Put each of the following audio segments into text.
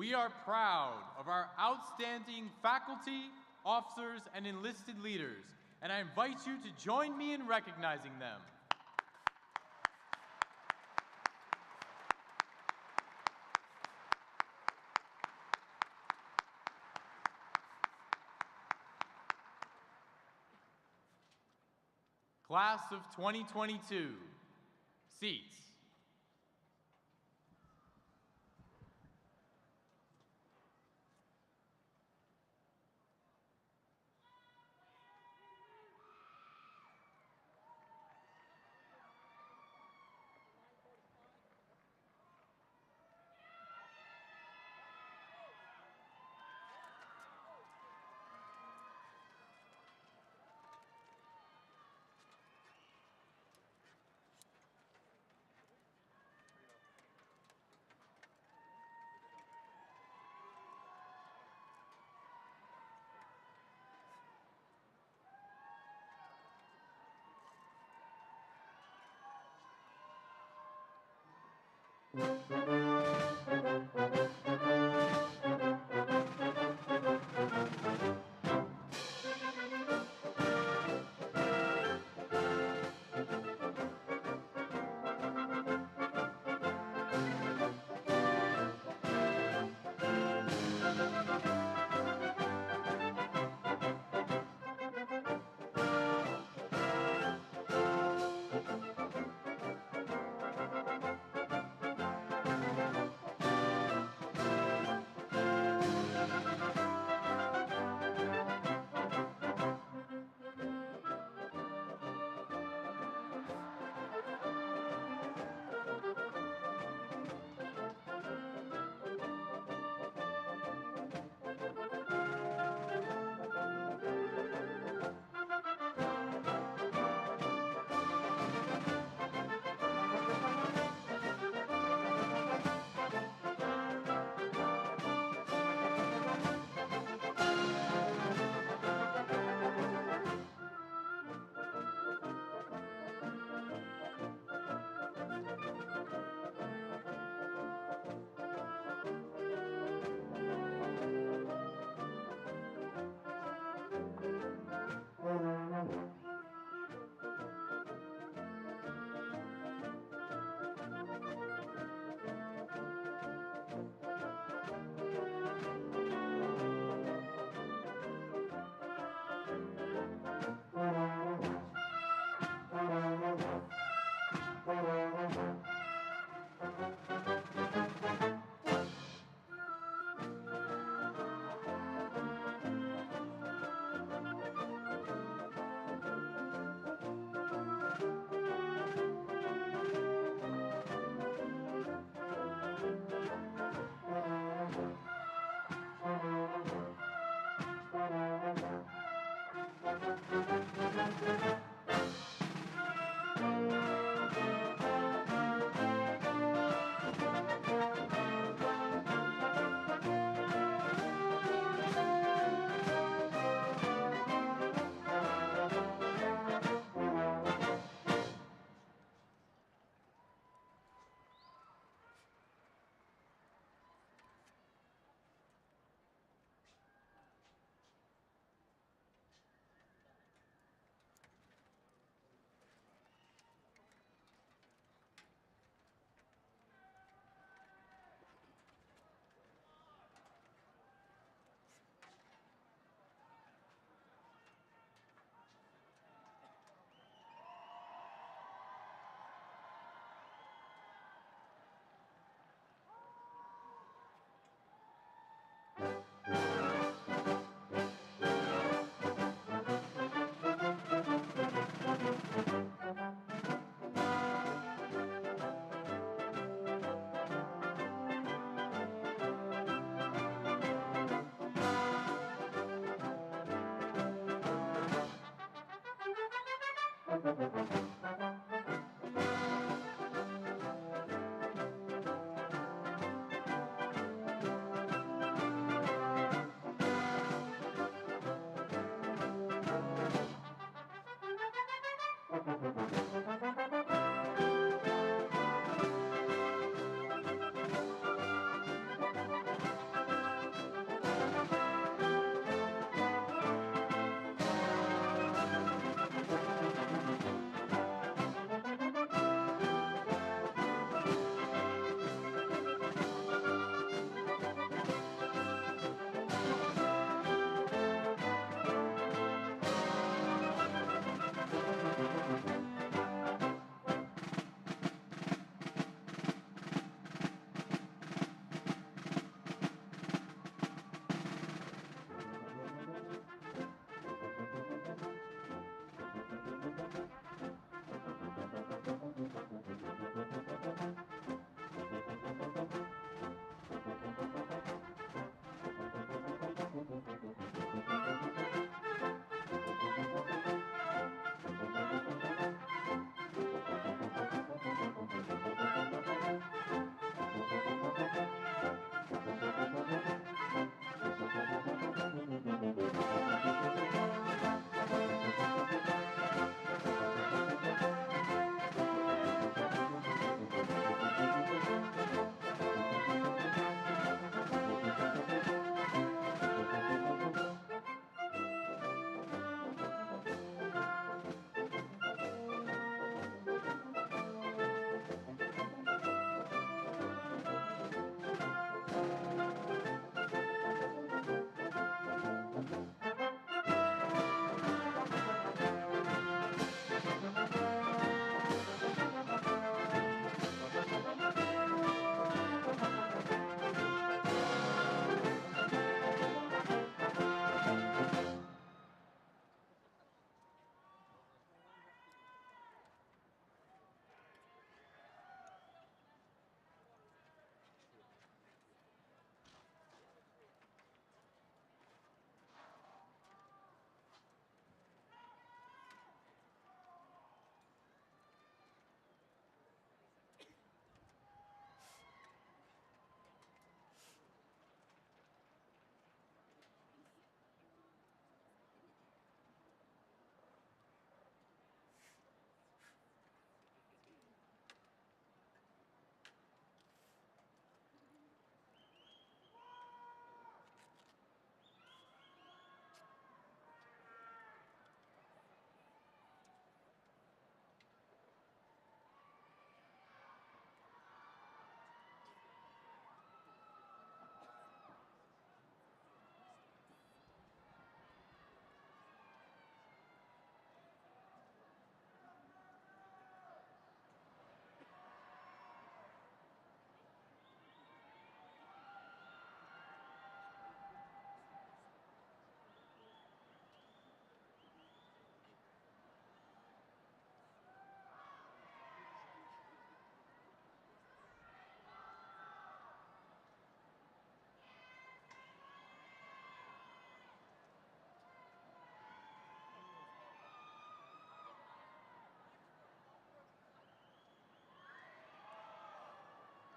We are proud of our outstanding faculty, officers, and enlisted leaders, and I invite you to join me in recognizing them. Class of 2022, seats.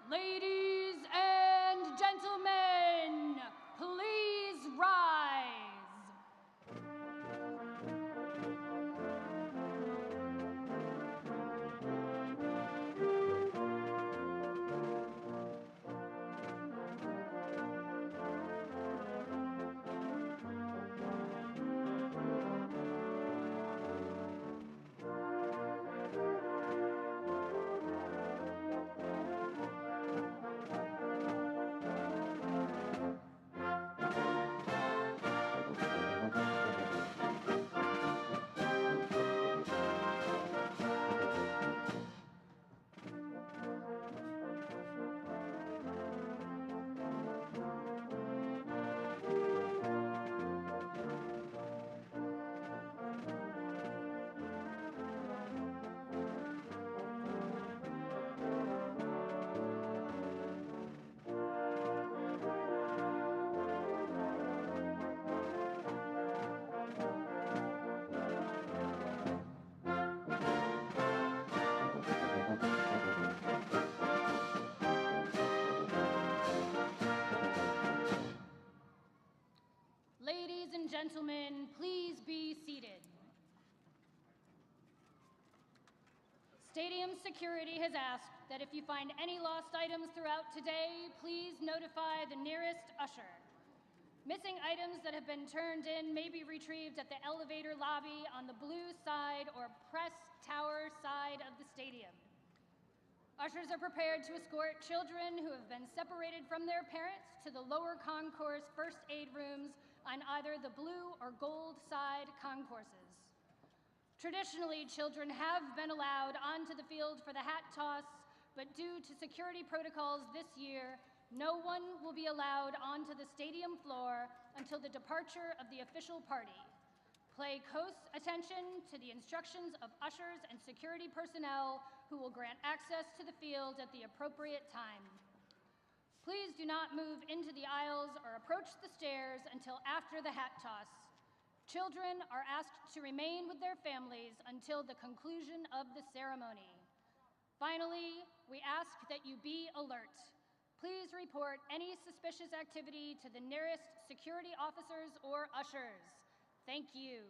Ladies and gentlemen, please rise. gentlemen, please be seated. Stadium security has asked that if you find any lost items throughout today, please notify the nearest usher. Missing items that have been turned in may be retrieved at the elevator lobby on the blue side or press tower side of the stadium. Ushers are prepared to escort children who have been separated from their parents to the lower concourse first aid rooms on either the blue or gold side concourses. Traditionally, children have been allowed onto the field for the hat toss, but due to security protocols this year, no one will be allowed onto the stadium floor until the departure of the official party. Pay close attention to the instructions of ushers and security personnel who will grant access to the field at the appropriate time. Please do not move into the aisles or approach the stairs until after the hat toss. Children are asked to remain with their families until the conclusion of the ceremony. Finally, we ask that you be alert. Please report any suspicious activity to the nearest security officers or ushers. Thank you.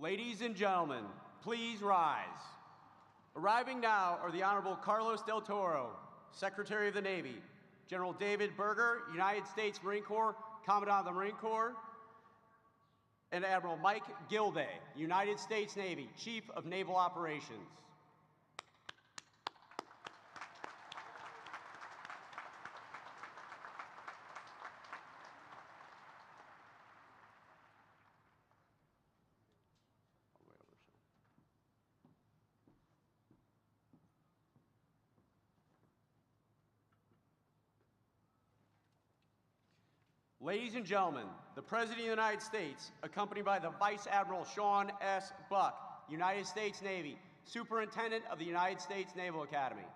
Ladies and gentlemen, please rise. Arriving now are the Honorable Carlos Del Toro, Secretary of the Navy, General David Berger, United States Marine Corps, Commandant of the Marine Corps, and Admiral Mike Gilday, United States Navy, Chief of Naval Operations. Ladies and gentlemen, the President of the United States, accompanied by the Vice Admiral Sean S. Buck, United States Navy, Superintendent of the United States Naval Academy.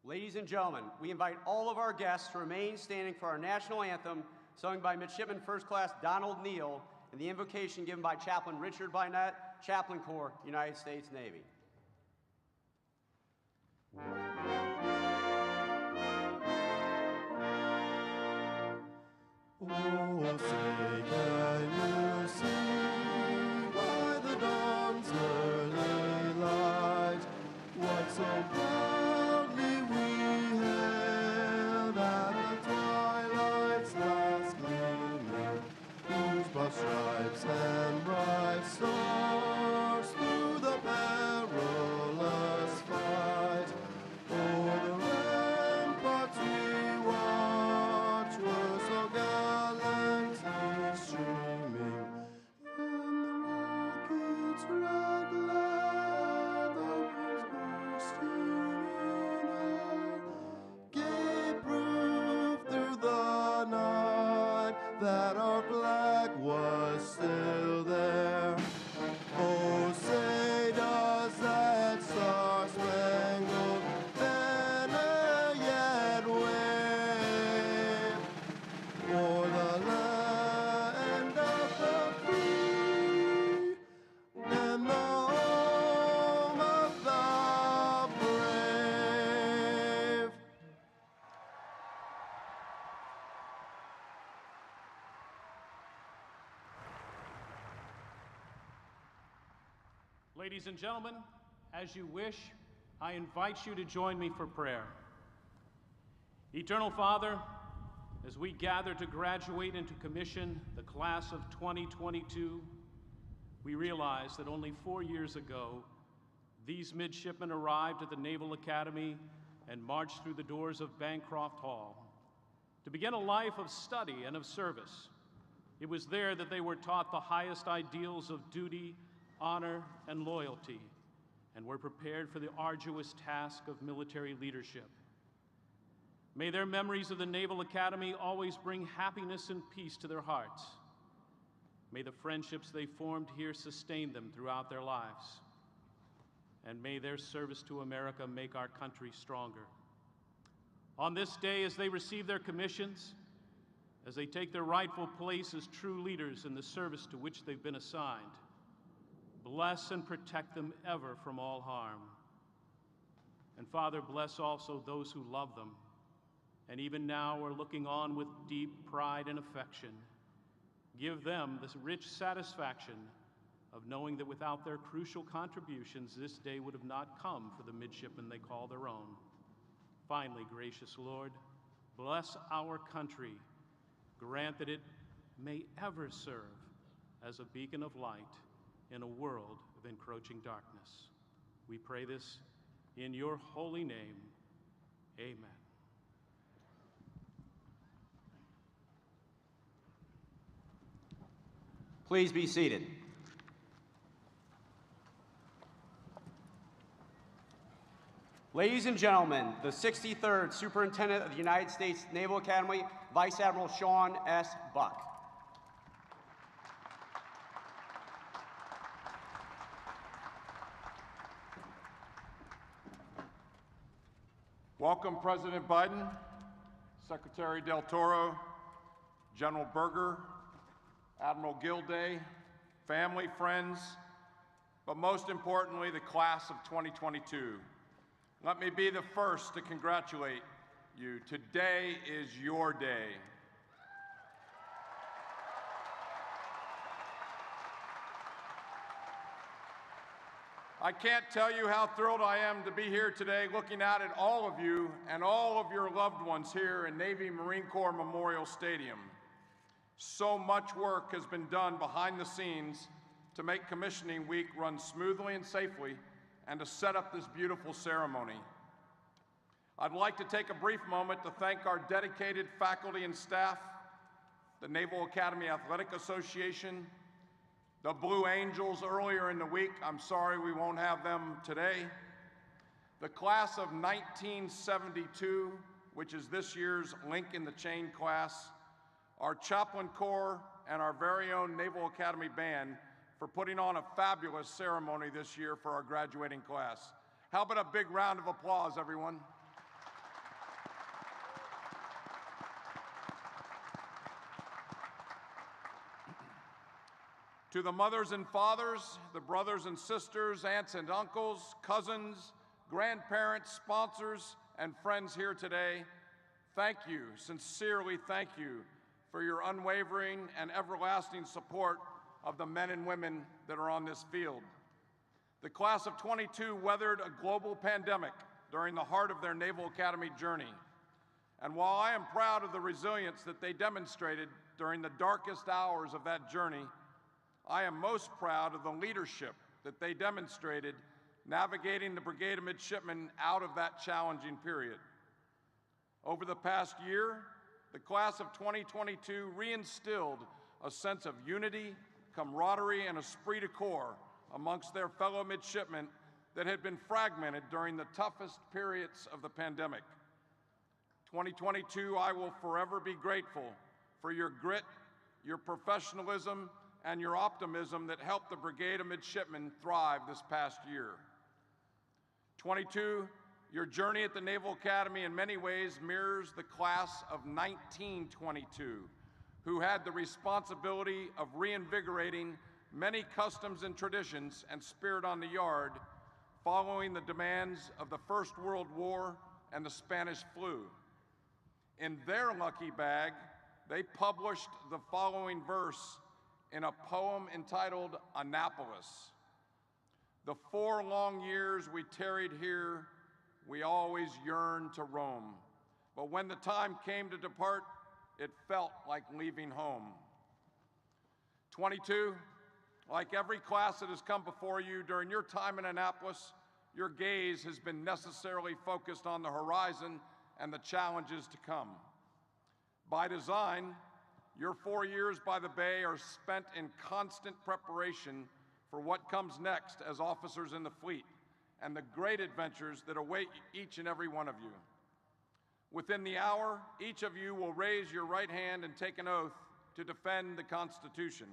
Ladies and gentlemen, we invite all of our guests to remain standing for our national anthem, sung by Midshipman First Class Donald Neal, and the invocation given by Chaplain Richard Bynett, Chaplain Corps, United States Navy. Oh, say can you see by the dawn's early light what so proudly we hailed at the twilight's last gleaming, whose broad stripes and bright stars through the perilous fight o'er the ramparts we watched were so gallantly streaming, and the rocket's red glare, the winds bursting in air, gave proof through the night that our flag was still there. Oh, say does that star-spangled banner yet wave o'er the land of the free and the home of the brave? Ladies and gentlemen, as you wish, I invite you to join me for prayer. Eternal Father, as we gather to graduate and to commission the class of 2022, we realize that only 4 years ago, these midshipmen arrived at the Naval Academy and marched through the doors of Bancroft Hall to begin a life of study and of service. It was there that they were taught the highest ideals of duty, honor, and loyalty, and were prepared for the arduous task of military leadership. May their memories of the Naval Academy always bring happiness and peace to their hearts. May the friendships they formed here sustain them throughout their lives. And may their service to America make our country stronger. On this day, as they receive their commissions, as they take their rightful place as true leaders in the service to which they've been assigned, bless and protect them ever from all harm. And Father, bless also those who love them, and even now are looking on with deep pride and affection. Give them this rich satisfaction of knowing that without their crucial contributions, this day would have not come for the midshipmen they call their own. Finally, gracious Lord, bless our country. Grant that it may ever serve as a beacon of light in a world of encroaching darkness. We pray this in your holy name. Amen. Please be seated. Ladies and gentlemen, the 63rd Superintendent of the United States Naval Academy, Vice Admiral Sean S. Buck. Welcome, President Biden, Secretary Del Toro, General Berger, Admiral Gilday, family, friends, but most importantly, the class of 2022. Let me be the first to congratulate you. Today is your day. I can't tell you how thrilled I am to be here today looking out at all of you and all of your loved ones here in Navy Marine Corps Memorial Stadium. So much work has been done behind the scenes to make commissioning week run smoothly and safely and to set up this beautiful ceremony. I'd like to take a brief moment to thank our dedicated faculty and staff, the Naval Academy Athletic Association, the Blue Angels earlier in the week. I'm sorry we won't have them today. The class of 1972, which is this year's Link in the Chain class, our Chaplain Corps, and our very own Naval Academy Band for putting on a fabulous ceremony this year for our graduating class. How about a big round of applause, everyone? To the mothers and fathers, the brothers and sisters, aunts and uncles, cousins, grandparents, sponsors, and friends here today, thank you, sincerely thank you, for your unwavering and everlasting support of the men and women that are on this field. The class of 22 weathered a global pandemic during the heart of their Naval Academy journey. And while I am proud of the resilience that they demonstrated during the darkest hours of that journey, I am most proud of the leadership that they demonstrated navigating the Brigade of Midshipmen out of that challenging period. Over the past year, the class of 2022 reinstilled a sense of unity, camaraderie, and esprit de corps amongst their fellow midshipmen that had been fragmented during the toughest periods of the pandemic. 2022, I will forever be grateful for your grit, your professionalism, and your optimism that helped the Brigade of Midshipmen thrive this past year. 22, your journey at the Naval Academy in many ways mirrors the class of 1922, who had the responsibility of reinvigorating many customs and traditions and spirit on the yard following the demands of the First World War and the Spanish flu. In their lucky bag, they published the following verse in a poem entitled Annapolis. The 4 long years we tarried here, we always yearned to roam. But when the time came to depart, it felt like leaving home. 22, like every class that has come before you during your time in Annapolis, your gaze has been necessarily focused on the horizon and the challenges to come. By design, your 4 years by the Bay are spent in constant preparation for what comes next as officers in the fleet and the great adventures that await each and every one of you. Within the hour, each of you will raise your right hand and take an oath to defend the Constitution.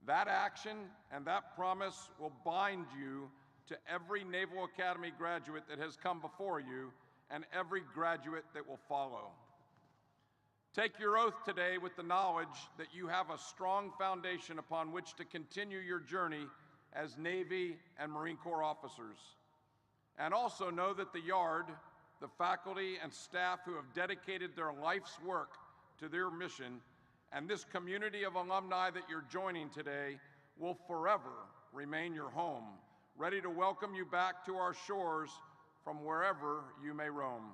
That action and that promise will bind you to every Naval Academy graduate that has come before you and every graduate that will follow. Take your oath today with the knowledge that you have a strong foundation upon which to continue your journey as Navy and Marine Corps officers. And also know that the Yard, the faculty and staff who have dedicated their life's work to their mission, and this community of alumni that you're joining today will forever remain your home, ready to welcome you back to our shores from wherever you may roam.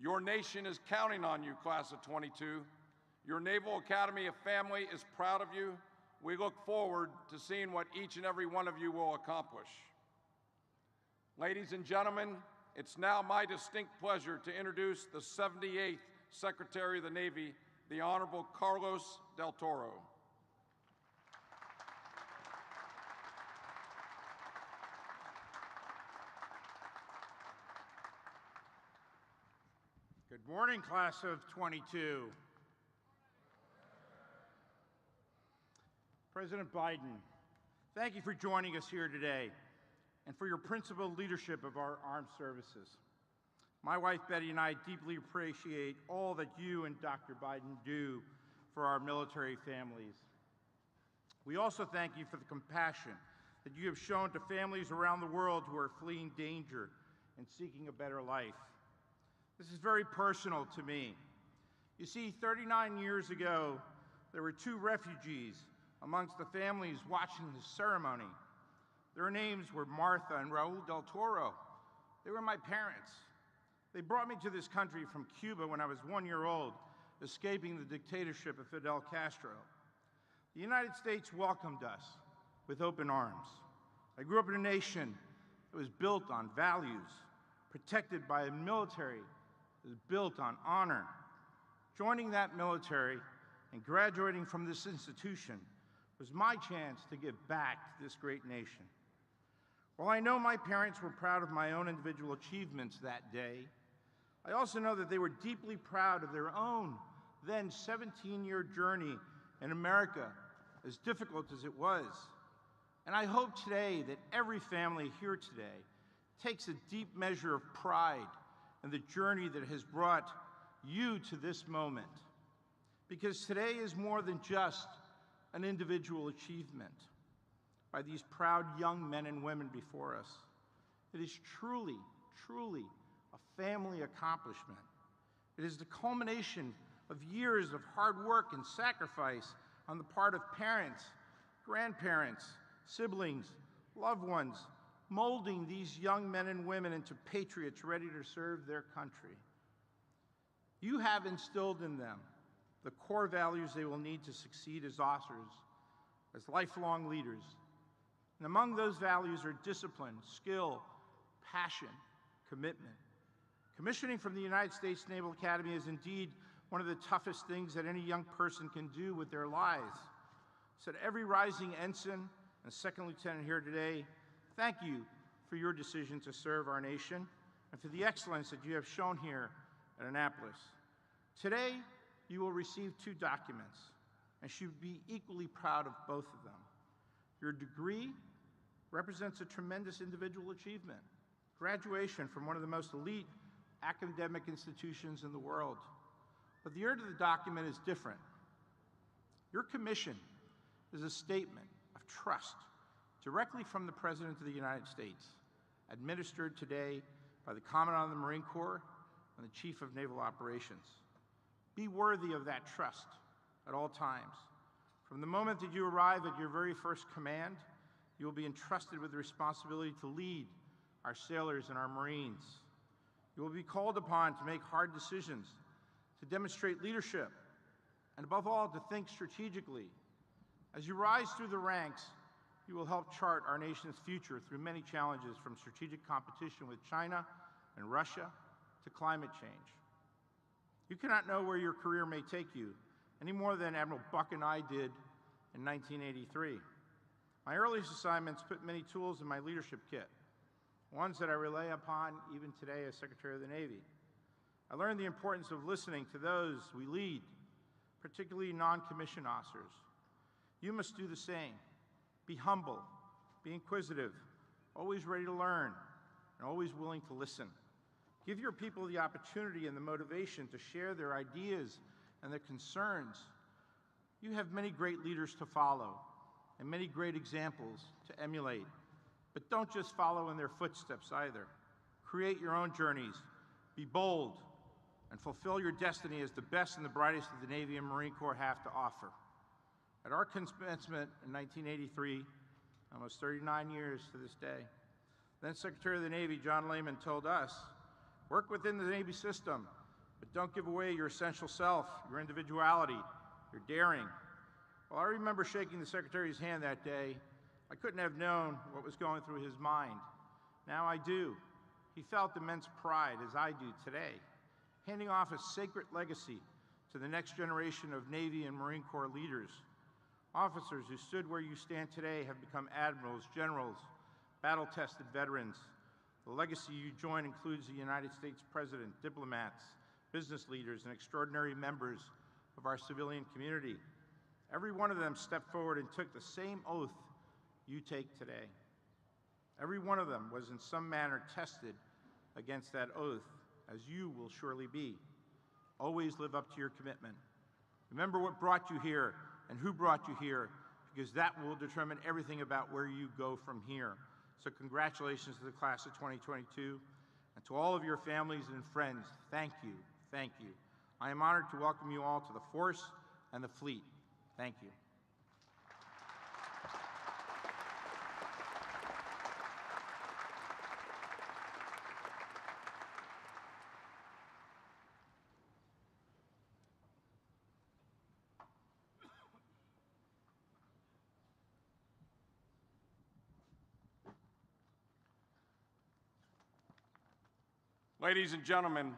Your nation is counting on you, class of 22. Your Naval Academy family is proud of you. We look forward to seeing what each and every one of you will accomplish. Ladies and gentlemen, it's now my distinct pleasure to introduce the 78th Secretary of the Navy, the Honorable Carlos Del Toro. Good morning, class of 22. President Biden, thank you for joining us here today and for your principled leadership of our armed services. My wife Betty and I deeply appreciate all that you and Dr. Biden do for our military families. We also thank you for the compassion that you have shown to families around the world who are fleeing danger and seeking a better life. This is very personal to me. You see, 39 years ago, there were 2 refugees amongst the families watching the ceremony. Their names were Martha and Raul Del Toro. They were my parents. They brought me to this country from Cuba when I was 1 year old, escaping the dictatorship of Fidel Castro. The United States welcomed us with open arms. I grew up in a nation that was built on values, protected by a military that was built on honor. Joining that military and graduating from this institution was my chance to give back to this great nation. While I know my parents were proud of my own individual achievements that day, I also know that they were deeply proud of their own then 17-year journey in America, as difficult as it was. And I hope today that every family here today takes a deep measure of pride in the journey that has brought you to this moment. Because today is more than just an individual achievement by these proud young men and women before us. It is truly, truly a family accomplishment. It is the culmination of years of hard work and sacrifice on the part of parents, grandparents, siblings, loved ones, molding these young men and women into patriots ready to serve their country. You have instilled in them the core values they will need to succeed as officers, as lifelong leaders. And among those values are discipline, skill, passion, commitment. Commissioning from the United States Naval Academy is indeed one of the toughest things that any young person can do with their lives. So to every rising ensign and second lieutenant here today, thank you for your decision to serve our nation and for the excellence that you have shown here at Annapolis. Today, you will receive 2 documents and should be equally proud of both of them. Your degree represents a tremendous individual achievement, graduation from one of the most elite academic institutions in the world. But the end of the document is different. Your commission is a statement of trust directly from the President of the United States, administered today by the Commandant of the Marine Corps and the Chief of Naval Operations. Be worthy of that trust at all times. From the moment that you arrive at your very first command, You will be entrusted with the responsibility to lead our sailors and our Marines. You will be called upon to make hard decisions, to demonstrate leadership, and above all, to think strategically. As you rise through the ranks, you will help chart our nation's future through many challenges, from strategic competition with China and Russia to climate change. You cannot know where your career may take you, any more than Admiral Buck and I did in 1983. My earliest assignments put many tools in my leadership kit, ones that I rely upon even today as Secretary of the Navy. I learned the importance of listening to those we lead, particularly non-commissioned officers. You must do the same. Be humble, be inquisitive, always ready to learn, and always willing to listen. Give your people the opportunity and the motivation to share their ideas and their concerns. You have many great leaders to follow and many great examples to emulate, but don't just follow in their footsteps either. Create your own journeys, be bold, and fulfill your destiny as the best and the brightest that the Navy and Marine Corps have to offer. At our commencement in 1983, almost 39 years to this day, then Secretary of the Navy John Lehman told us, work within the Navy system, but don't give away your essential self, your individuality, your daring. Well, I remember shaking the Secretary's hand that day. I couldn't have known what was going through his mind. Now I do. He felt immense pride, as I do today, handing off a sacred legacy to the next generation of Navy and Marine Corps leaders. Officers who stood where you stand today have become admirals, generals, battle-tested veterans. The legacy you join includes the United States President, diplomats, business leaders, and extraordinary members of our civilian community. Every one of them stepped forward and took the same oath you take today. Every one of them was in some manner tested against that oath, as you will surely be. Always live up to your commitment. Remember what brought you here and who brought you here, because that will determine everything about where you go from here. So congratulations to the class of 2022, and to all of your families and friends, thank you, thank you. I am honored to welcome you all to the force and the fleet. Thank you. Ladies and gentlemen,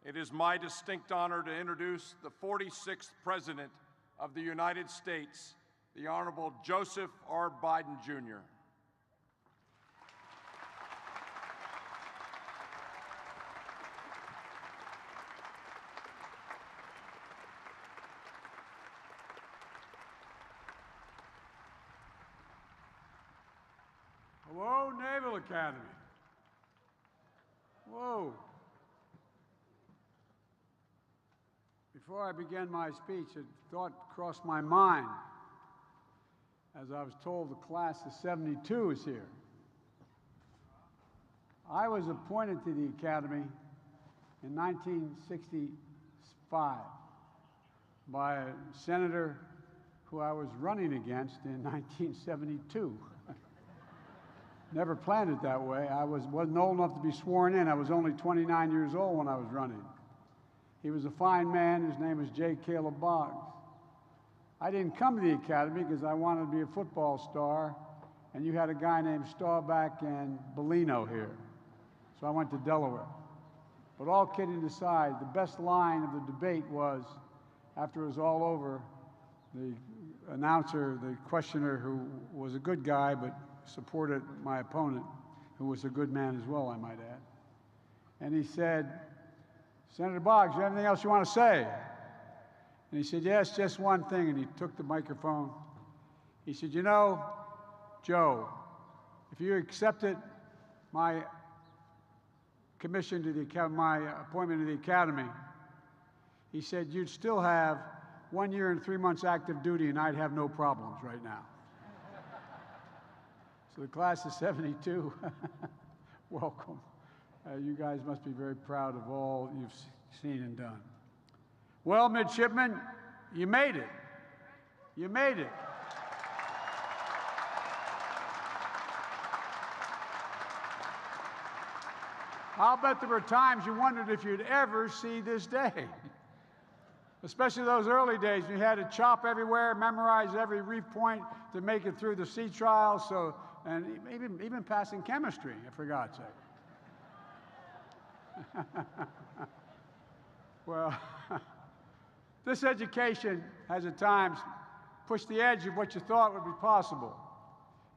it is my distinct honor to introduce the 46th President of the United States, the Honorable Joseph R. Biden, Jr. Hello, Naval Academy. Whoa. Before I began my speech, a thought crossed my mind as I was told the class of '72 is here. I was appointed to the Academy in 1965 by a senator who I was running against in 1972. Never planned it that way. I wasn't old enough to be sworn in. I was only 29 years old when I was running. He was a fine man. His name was J. Caleb Boggs. I didn't come to the Academy because I wanted to be a football star, and you had a guy named Staubach and Bellino here. So I went to Delaware. But all kidding aside, the best line of the debate was, after it was all over, the announcer, the questioner, who was a good guy but supported my opponent, who was a good man as well, I might add. And he said, Senator Boggs, you have anything else you want to say? And he said, yes, just one thing. And he took the microphone. He said, you know, Joe, if you accepted my commission to the my appointment to the Academy, he said, you'd still have 1 year and 3 months active duty, and I'd have no problems right now. So the class of '72, welcome. You guys must be very proud of all you've seen and done. Well, midshipmen, you made it. You made it. I'll bet there were times you wondered if you'd ever see this day. Especially those early days when you had to chop everywhere, memorize every reef point to make it through the sea trial, and even passing chemistry, for God's sake. Well, this education has at times pushed the edge of what you thought would be possible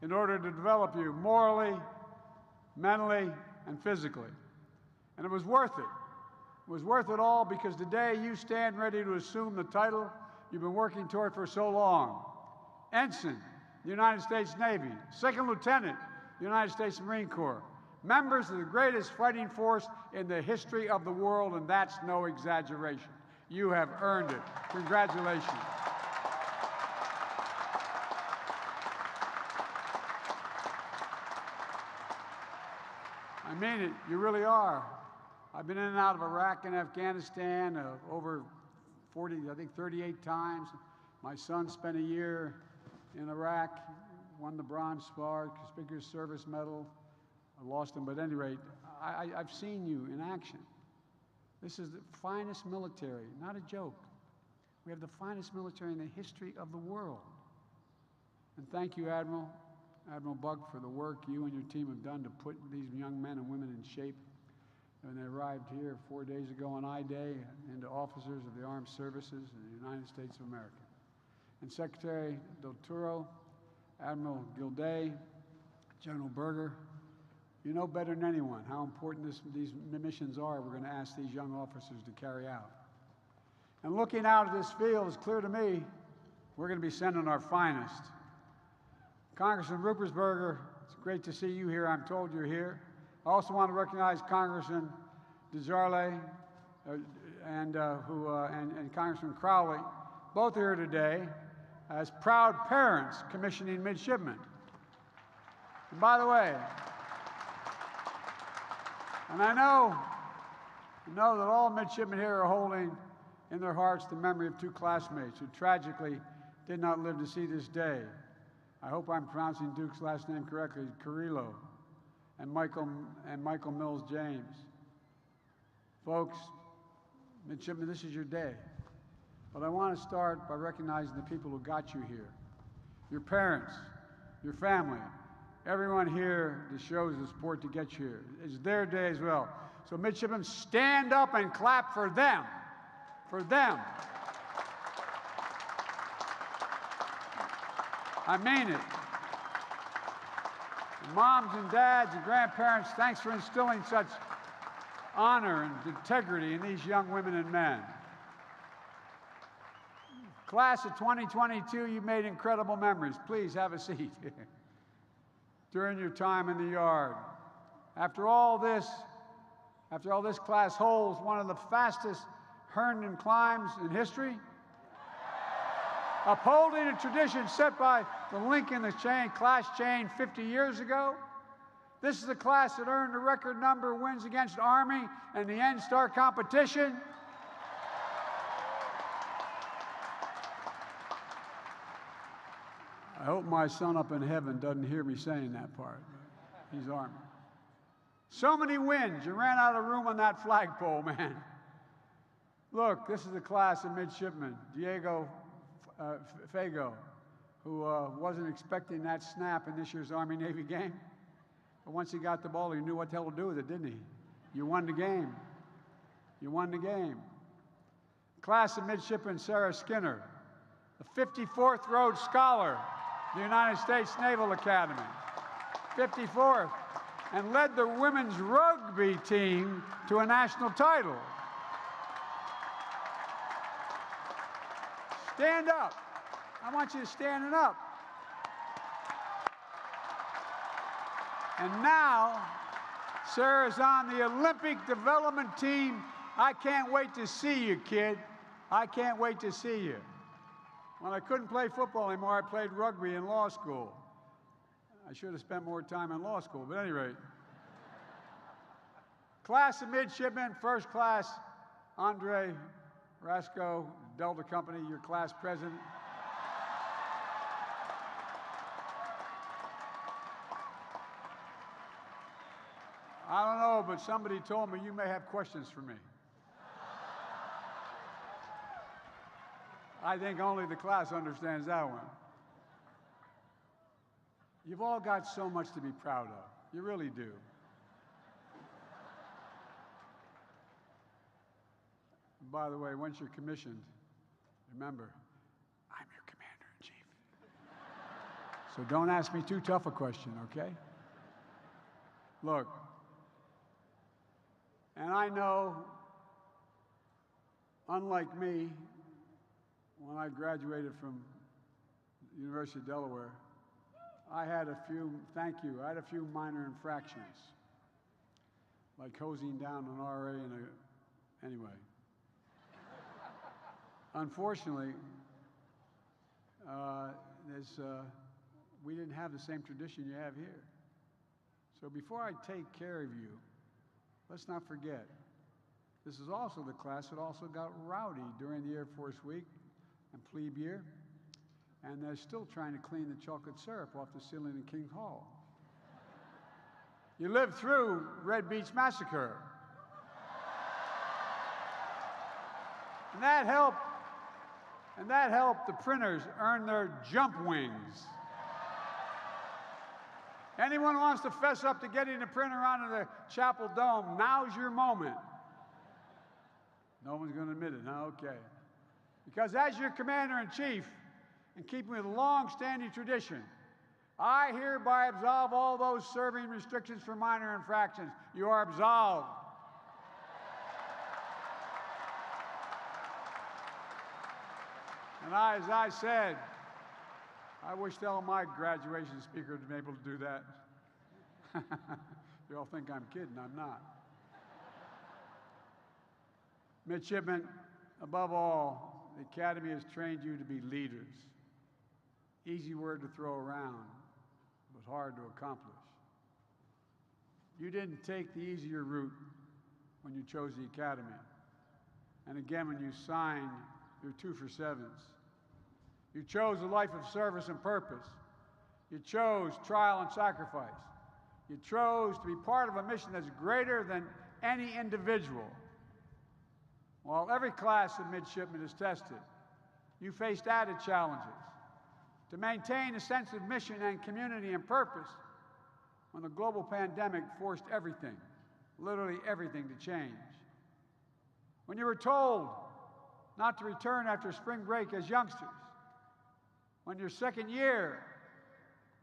in order to develop you morally, mentally, and physically. And it was worth it. It was worth it all because today you stand ready to assume the title you've been working toward for so long. Ensign, the United States Navy. Second Lieutenant, the United States Marine Corps. Members of the greatest fighting force in the history of the world, and that's no exaggeration. You have earned it. Congratulations. I mean it, you really are. I've been in and out of Iraq and Afghanistan over 38 times. My son spent a year in Iraq, won the Bronze Star, Conspicuous Service Medal. I lost him, but at any rate, I've seen you in action. This is the finest military, not a joke. We have the finest military in the history of the world. And thank you, Admiral Buck, for the work you and your team have done to put these young men and women in shape when they arrived here 4 days ago on I-Day into officers of the Armed Services in the United States of America. And Secretary Del Toro, Admiral Gilday, General Berger, you know better than anyone how important these missions are we're going to ask these young officers to carry out. And looking out at this field, it's clear to me we're going to be sending our finest. Congressman Ruppersberger, it's great to see you here. I'm told you're here. I also want to recognize Congressman DeJarle and Congressman Crowley, both here today as proud parents commissioning midshipmen. And by the way, and I know that all midshipmen here are holding in their hearts the memory of two classmates who tragically did not live to see this day. I hope I'm pronouncing Duke's last name correctly, Carrillo, and Michael Mills James. Folks, midshipmen, this is your day. But I want to start by recognizing the people who got you here. Your parents, your family, everyone here that shows the support to get you here. It's their day as well. So midshipmen, stand up and clap for them. For them. I mean it. Moms and dads and grandparents, thanks for instilling such honor and integrity in these young women and men. Class of 2022, you made incredible memories. Please have a seat. During your time in the yard. After all this class holds one of the fastest Herndon climbs in history, upholding a tradition set by the link in the class chain 50 years ago. This is a class that earned a record number of wins against Army and the N-Star competition. I hope my son up in heaven doesn't hear me saying that part. He's Army. So many wins. You ran out of room on that flagpole, man. Look, this is a class of midshipmen. Diego Fago, who wasn't expecting that snap in this year's Army-Navy game. But once he got the ball, he knew what the hell to do with it, didn't he? You won the game. You won the game. Class of midshipmen Sarah Skinner, the 54th Rhodes Scholar, the United States Naval Academy. 54th, and led the women's rugby team to a national title. Stand up. I want you to stand up. And now, Sarah's on the Olympic development team. I can't wait to see you, kid. I can't wait to see you. When I couldn't play football anymore, I played rugby in law school. I should have spent more time in law school, but at any rate. Class of midshipmen, first class, Andre Rasco, Delta Company, your class president. I don't know, but somebody told me you may have questions for me. I think only the class understands that one. You've all got so much to be proud of. You really do. By the way, once you're commissioned, remember, I'm your commander-in-chief. So don't ask me too tough a question, okay? Look, and I know, unlike me, when I graduated from the University of Delaware, I had a few, thank you, I had a few minor infractions, like hosing down an RA in a, anyway. Unfortunately, we didn't have the same tradition you have here. So before I take care of you, let's not forget, this is also the class that also got rowdy during the Air Force Week and plebe year, and they're still trying to clean the chocolate syrup off the ceiling in King Hall. You lived through Red Beach Massacre. And that helped the printers earn their jump wings. Anyone who wants to fess up to getting the printer onto the Chapel Dome, now's your moment. No one's going to admit it, huh? Okay. Because as your commander-in-chief, in keeping with a long-standing tradition, I hereby absolve all those serving restrictions for minor infractions. You are absolved. And as I said, I wish all my graduation speakers had been able to do that. You all think I'm kidding, I'm not. Midshipmen, above all, the Academy has trained you to be leaders. Easy word to throw around, but hard to accomplish. You didn't take the easier route when you chose the Academy. And again, when you signed your 2 for 7s. You chose a life of service and purpose. You chose trial and sacrifice. You chose to be part of a mission that's greater than any individual. While every class of midshipmen is tested, you faced added challenges to maintain a sense of mission and community and purpose when the global pandemic forced everything, literally everything, to change. When you were told not to return after spring break as youngsters, when your second year,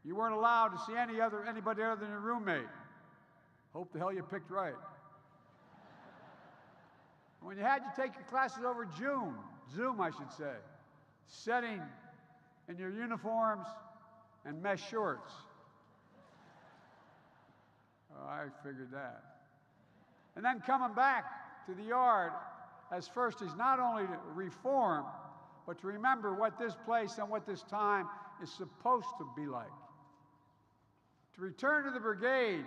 you weren't allowed to see anybody other than your roommate. Hope the hell you picked right. When you had to take your classes over Zoom, I should say, sitting in your uniforms and mesh shorts. Oh, I figured that. And then coming back to the yard as first is not only to reform, but to remember what this place and what this time is supposed to be like. To return to the brigade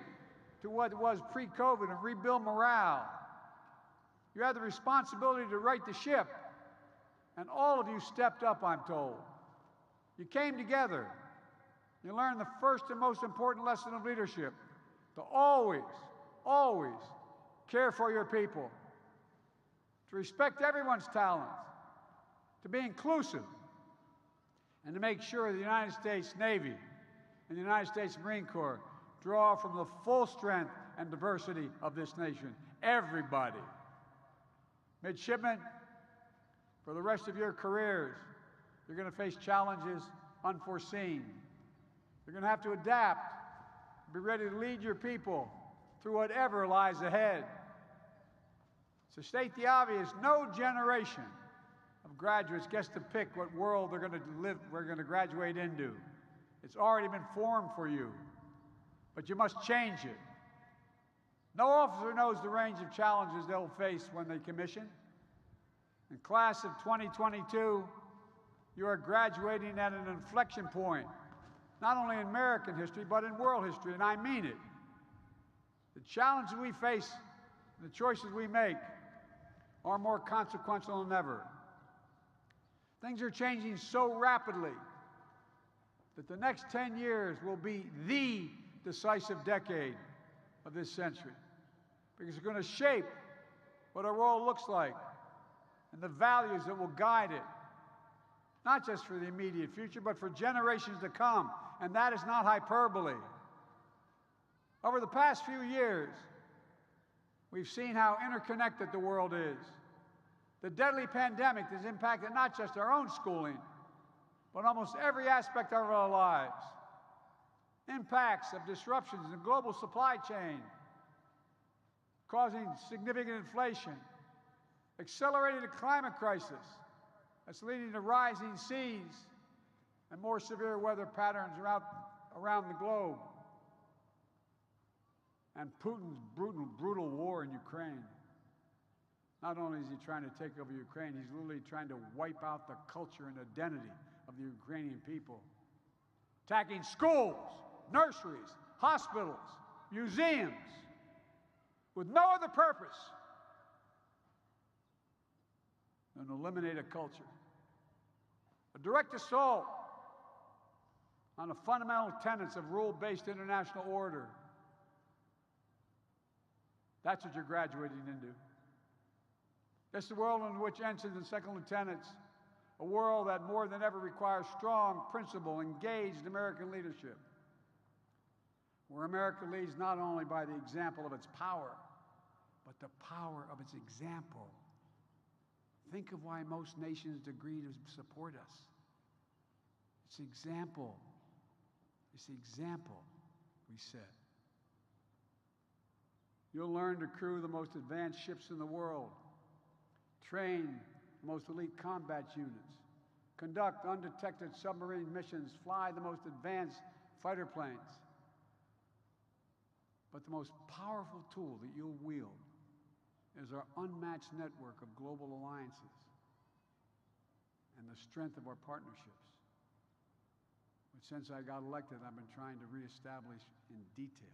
to what it was pre-COVID and rebuild morale. You had the responsibility to right the ship, and all of you stepped up, I'm told. You came together. You learned the first and most important lesson of leadership, to always, always care for your people, to respect everyone's talents, to be inclusive, and to make sure the United States Navy and the United States Marine Corps draw from the full strength and diversity of this nation. Everybody. Midshipmen, for the rest of your careers, you're going to face challenges unforeseen. You're going to have to adapt, be ready to lead your people through whatever lies ahead. To state the obvious, no generation of graduates gets to pick what world we're going to graduate into. It's already been formed for you, but you must change it. No officer knows the range of challenges they'll face when they commission. In class of 2022, you are graduating at an inflection point, not only in American history, but in world history, and I mean it. The challenges we face, the choices we make, are more consequential than ever. Things are changing so rapidly that the next 10 years will be the decisive decade of this century. because it's going to shape what our world looks like and the values that will guide it, not just for the immediate future, but for generations to come. And that is not hyperbole. Over the past few years, we've seen how interconnected the world is. The deadly pandemic has impacted not just our own schooling, but almost every aspect of our lives. Impacts of disruptions in the global supply chain, causing significant inflation, accelerated a climate crisis that's leading to rising seas and more severe weather patterns around the globe, and Putin's brutal war in Ukraine. Not only is he trying to take over Ukraine, he's literally trying to wipe out the culture and identity of the Ukrainian people. Attacking schools, nurseries, hospitals, museums, with no other purpose than to eliminate a culture. A direct assault on the fundamental tenets of rule-based international order. That's what you're graduating into. It's the world in which ensigns and second lieutenants, a world that more than ever requires strong, principled, engaged American leadership, where America leads not only by the example of its power, but the power of its example. Think of why most nations agree to support us. It's the example. It's the example we set. You'll learn to crew the most advanced ships in the world, train the most elite combat units, conduct undetected submarine missions, fly the most advanced fighter planes. But the most powerful tool that you'll wield is our unmatched network of global alliances and the strength of our partnerships, which since I got elected, I've been trying to reestablish in detail.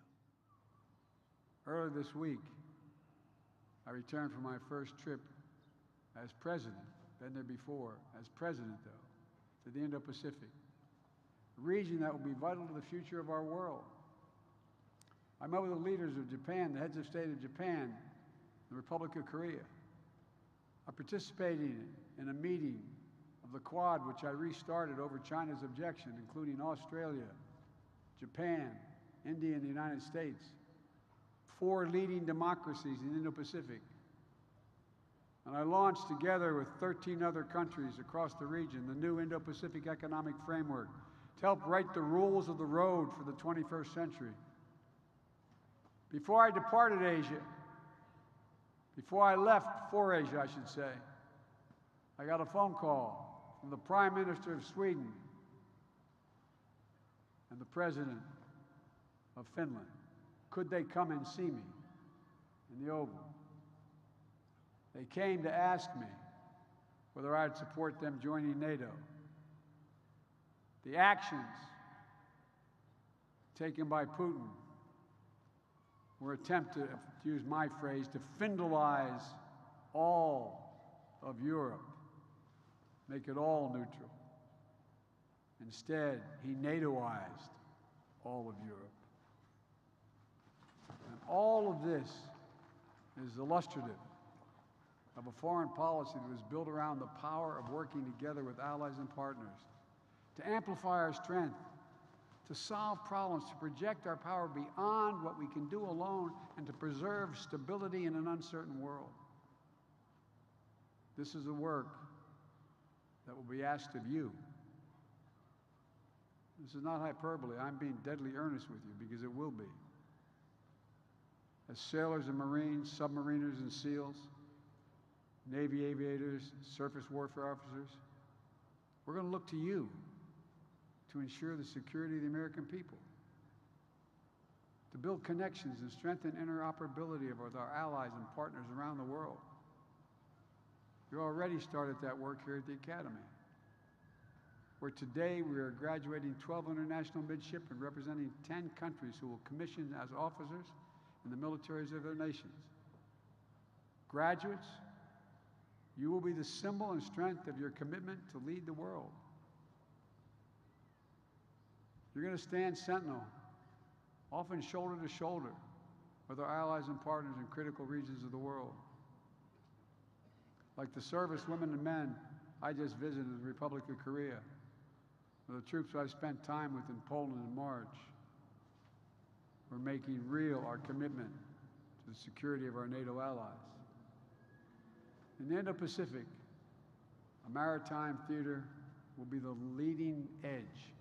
Earlier this week, I returned from my first trip as president, been there before, as president though, to the Indo-Pacific, a region that will be vital to the future of our world. I met with the leaders of Japan, the heads of state of Japan, the Republic of Korea. I participated in a meeting of the Quad, which I restarted over China's objection, including Australia, Japan, India, and the United States, 4 leading democracies in the Indo-Pacific. And I launched, together with 13 other countries across the region, the new Indo-Pacific Economic Framework to help write the rules of the road for the 21st century. Before I departed Asia, before I left for Asia, I should say, I got a phone call from the Prime Minister of Sweden and the President of Finland. Could they come and see me in the Oval? They came to ask me whether I'd support them joining NATO. The actions taken by Putin were attempted, to use my phrase, to Findelize all of Europe, make it all neutral. Instead, he NATOized all of Europe. And all of this is illustrative of a foreign policy that was built around the power of working together with allies and partners to amplify our strength, to solve problems, to project our power beyond what we can do alone, and to preserve stability in an uncertain world. This is the work that will be asked of you. This is not hyperbole. I'm being deadly earnest with you because it will be. As sailors and Marines, submariners and SEALs, Navy aviators, surface warfare officers, we're going to look to you to ensure the security of the American people, to build connections and strengthen interoperability with our allies and partners around the world. You already started that work here at the Academy, where today we are graduating 12 international midshipmen representing 10 countries who will commission as officers in the militaries of their nations. Graduates, you will be the symbol and strength of your commitment to lead the world. You're going to stand sentinel, often shoulder to shoulder, with our allies and partners in critical regions of the world. Like the service women and men I just visited in the Republic of Korea, or the troops I've spent time with in Poland in March. We're making real our commitment to the security of our NATO allies. In the Indo-Pacific, a maritime theater will be the leading edge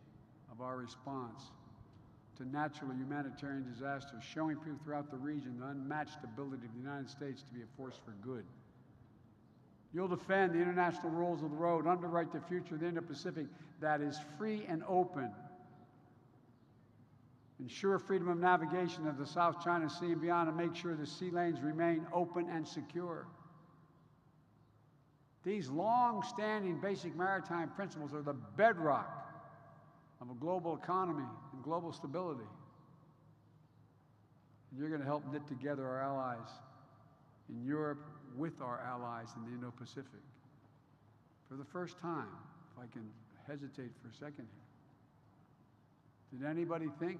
of our response to natural humanitarian disasters, showing people throughout the region the unmatched ability of the United States to be a force for good. You'll defend the international rules of the road, underwrite the future of the Indo-Pacific that is free and open, ensure freedom of navigation of the South China Sea and beyond, and make sure the sea lanes remain open and secure. These long-standing basic maritime principles are the bedrock of a global economy and global stability. And you're going to help knit together our allies in Europe with our allies in the Indo-Pacific. For the first time, if I can hesitate for a second here, did anybody think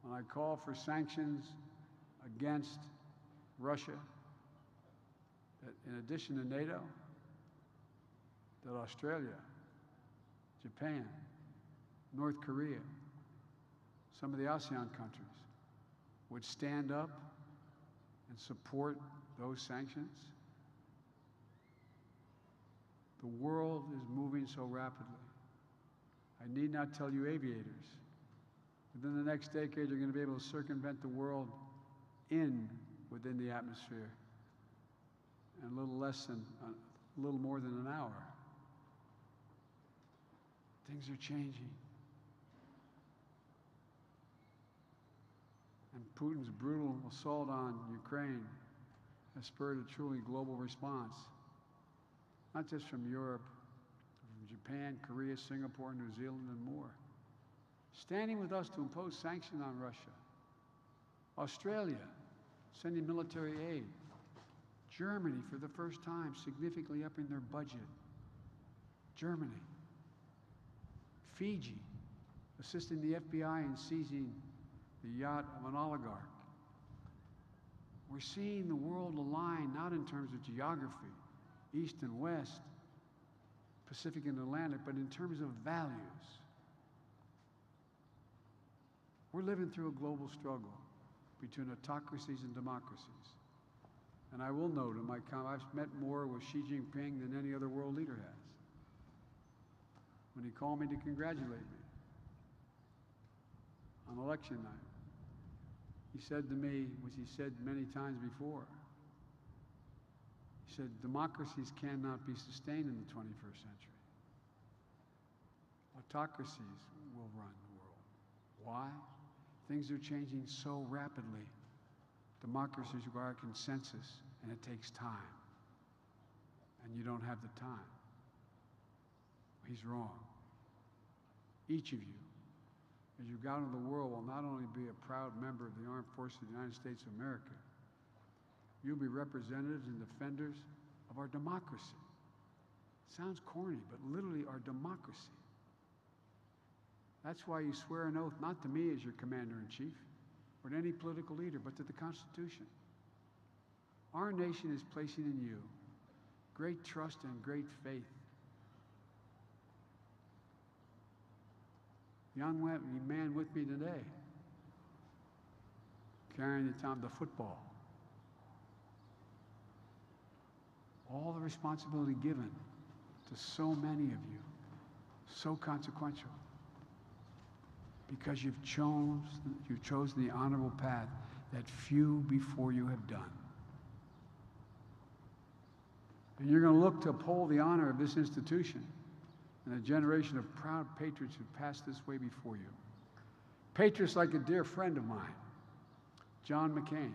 when I call for sanctions against Russia that in addition to NATO, that Australia, Japan, North Korea, some of the ASEAN countries would stand up and support those sanctions? The world is moving so rapidly. I need not tell you aviators. Within the next decade, you're going to be able to circumvent the world within the atmosphere in a little more than an hour. Things are changing. And Putin's brutal assault on Ukraine has spurred a truly global response, not just from Europe, but from Japan, Korea, Singapore, New Zealand, and more. Standing with us to impose sanctions on Russia. Australia, sending military aid. Germany, for the first time, significantly upping their budget. Germany. Fiji, assisting the FBI in seizing the yacht of an oligarch. We're seeing the world align, not in terms of geography, east and west, Pacific and Atlantic, but in terms of values. We're living through a global struggle between autocracies and democracies. And I will note in my comment, I've met more with Xi Jinping than any other world leader has. When he called me to congratulate me on election night, he said to me, which he said many times before, he said, democracies cannot be sustained in the 21st century. Autocracies will run the world. Why? Things are changing so rapidly. Democracies require consensus, and it takes time. And you don't have the time. He's wrong. Each of you, as you go out into the world, will not only be a proud member of the Armed Forces of the United States of America, you'll be representatives and defenders of our democracy. Sounds corny, but literally our democracy. That's why you swear an oath not to me as your commander-in-chief or to any political leader, but to the Constitution. Our nation is placing in you great trust and great faith. Young man with me today, carrying the football. All the responsibility given to so many of you, so consequential, because you've chosen the honorable path that few before you have done. And you're going to look to uphold the honor of this institution and a generation of proud patriots who passed this way before you. Patriots like a dear friend of mine, John McCain.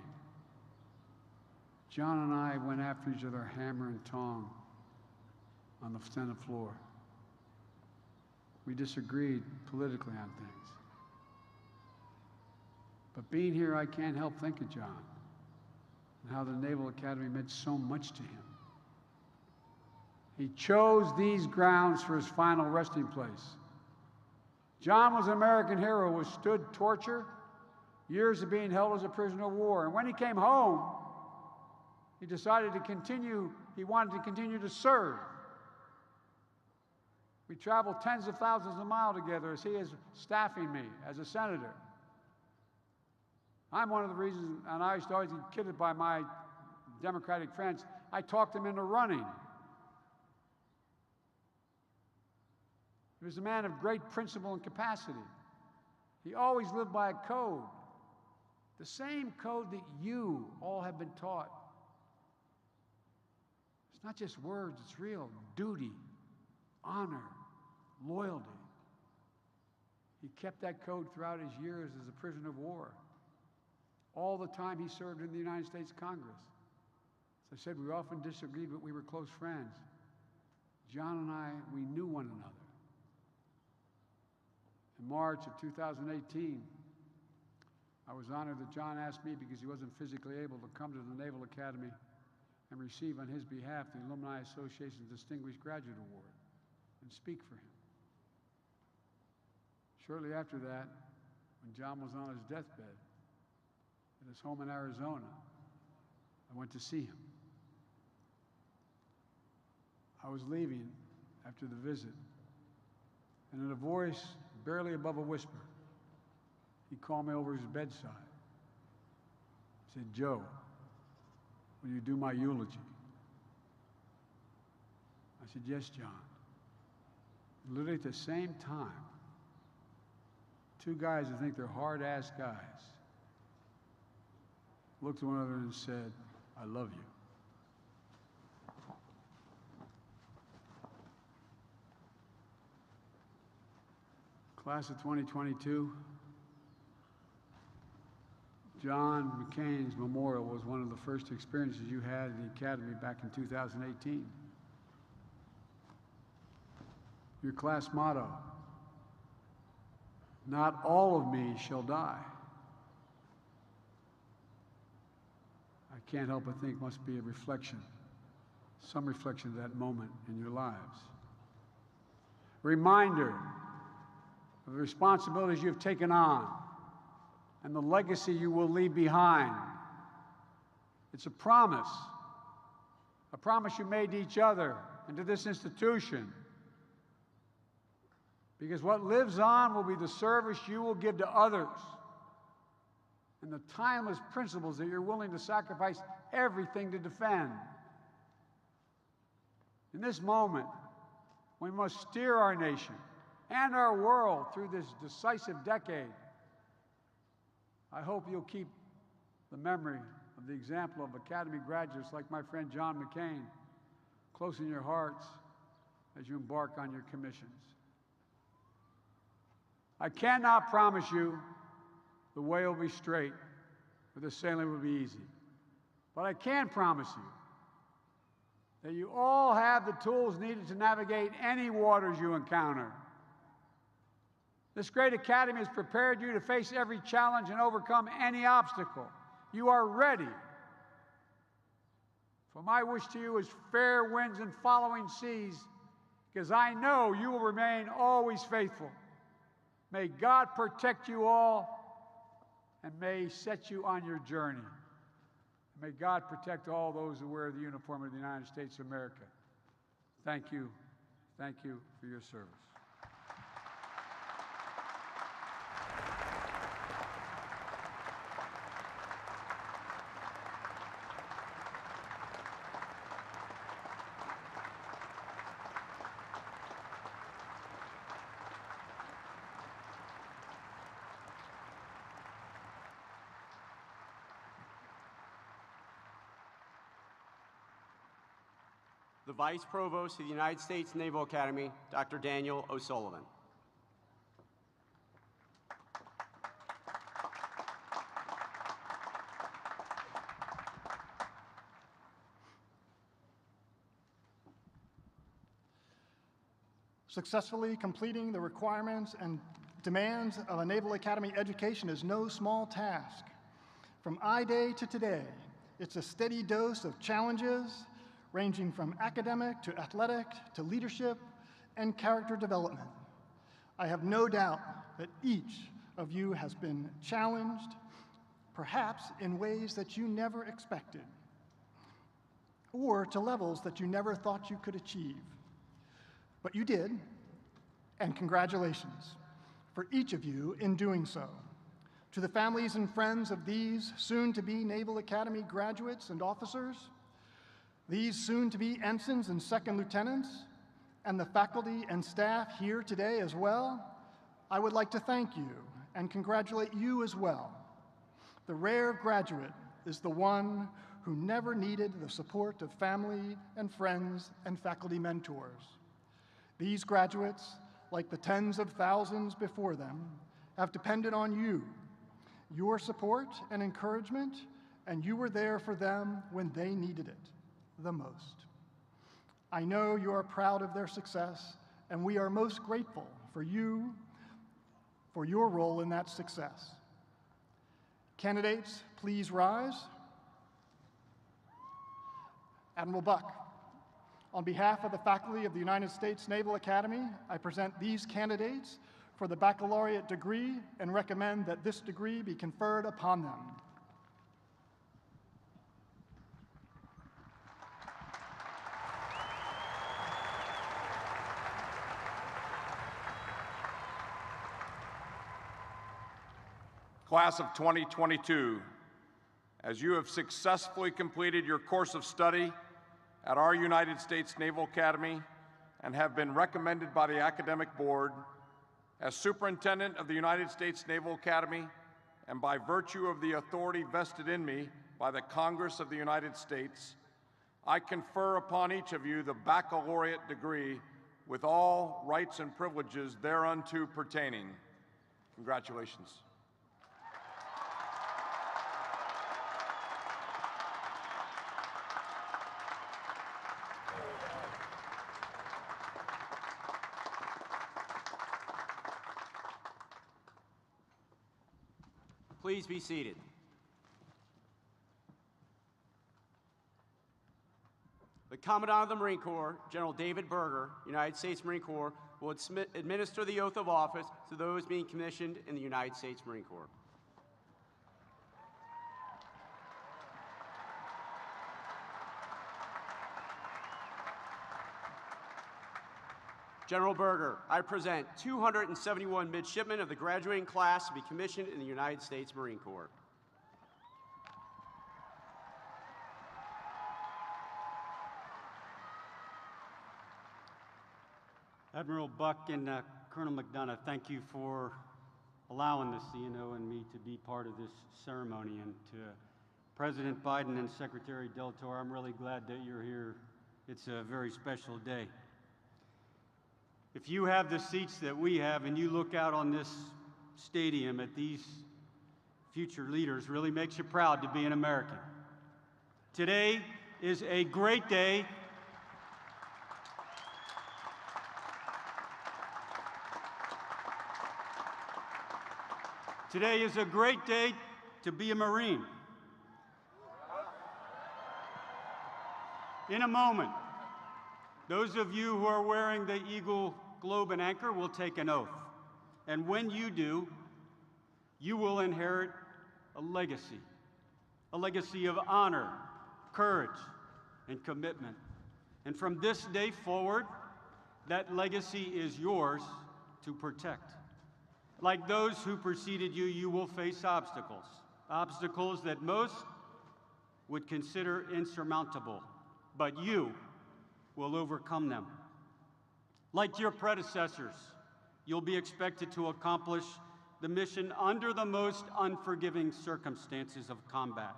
John and I went after each other hammer and tong on the Senate floor. We disagreed politically on things. But being here, I can't help think of John and how the Naval Academy meant so much to him. He chose these grounds for his final resting place. John was an American hero who withstood torture, years of being held as a prisoner of war. And when he came home, he decided to continue, he wanted to continue to serve. We traveled tens of thousands of miles together as he is staffing me as a senator. I'm one of the reasons, and I used to always get kidded by my Democratic friends, I talked him into running. He was a man of great principle and capacity. He always lived by a code, the same code that you all have been taught. It's not just words, it's real. Duty, honor, loyalty. He kept that code throughout his years as a prisoner of war. All the time he served in the United States Congress. As I said, we often disagreed, but we were close friends. John and I, we knew one another. In March of 2018, I was honored that John asked me, because he wasn't physically able, to come to the Naval Academy and receive on his behalf the Alumni Association's Distinguished Graduate Award and speak for him. Shortly after that, when John was on his deathbed at his home in Arizona, I went to see him. I was leaving after the visit, and in a voice barely above a whisper, he called me over his bedside. He said, "Joe, will you do my eulogy?" I said, "Yes, John." Literally at the same time, two guys that think they're hard-ass guys looked at one another and said, "I love you." Class of 2022, John McCain's memorial was one of the first experiences you had at the Academy back in 2018. Your class motto, "Not all of me shall die." I can't help but think must be a reflection, some reflection of that moment in your lives. Reminder of the responsibilities you've taken on and the legacy you will leave behind. It's a promise you made to each other and to this institution. Because what lives on will be the service you will give to others and the timeless principles that you're willing to sacrifice everything to defend. In this moment, we must steer our nation and our world through this decisive decade. I hope you'll keep the memory of the example of Academy graduates like my friend John McCain close in your hearts as you embark on your commissions. I cannot promise you the way will be straight or the sailing will be easy, but I can promise you that you all have the tools needed to navigate any waters you encounter. This great academy has prepared you to face every challenge and overcome any obstacle. You are ready. For my wish to you is fair winds and following seas, because I know you will remain always faithful. May God protect you all and may He set you on your journey. May God protect all those who wear the uniform of the United States of America. Thank you. Thank you for your service. The Vice Provost of the United States Naval Academy, Dr. Daniel O'Sullivan. Successfully completing the requirements and demands of a Naval Academy education is no small task. From I-Day to today, it's a steady dose of challenges ranging from academic to athletic to leadership and character development. I have no doubt that each of you has been challenged perhaps in ways that you never expected, or to levels that you never thought you could achieve. But you did, and congratulations for each of you in doing so. To the families and friends of these soon-to-be Naval Academy graduates and officers, these soon-to-be ensigns and second lieutenants, and the faculty and staff here today as well, I would like to thank you and congratulate you as well. The rare graduate is the one who never needed the support of family and friends and faculty mentors. These graduates, like the tens of thousands before them, have depended on you, your support and encouragement, and you were there for them when they needed it the most. I know you are proud of their success, and we are most grateful for you, for your role in that success. Candidates, please rise. Admiral Buck, on behalf of the faculty of the United States Naval Academy, I present these candidates for the baccalaureate degree and recommend that this degree be conferred upon them. Class of 2022, as you have successfully completed your course of study at our United States Naval Academy and have been recommended by the Academic Board as Superintendent of the United States Naval Academy, and by virtue of the authority vested in me by the Congress of the United States, I confer upon each of you the baccalaureate degree with all rights and privileges thereunto pertaining. Congratulations. Please be seated. The Commandant of the Marine Corps, General David Berger, United States Marine Corps, will administer the oath of office to those being commissioned in the United States Marine Corps. General Berger, I present 271 midshipmen of the graduating class to be commissioned in the United States Marine Corps. Admiral Buck and Colonel McDonough, thank you for allowing the CNO and me to be part of this ceremony. And to President Biden and Secretary Del Toro, I'm really glad that you're here. It's a very special day. If you have the seats that we have and you look out on this stadium at these future leaders, really makes you proud to be an American. Today is a great day. Today is a great day to be a Marine. In a moment, those of you who are wearing the Eagle Globe and Anchor will take an oath. And when you do, you will inherit a legacy of honor, courage, and commitment. And from this day forward, that legacy is yours to protect. Like those who preceded you, you will face obstacles, obstacles that most would consider insurmountable, but you will overcome them. Like your predecessors, you'll be expected to accomplish the mission under the most unforgiving circumstances of combat,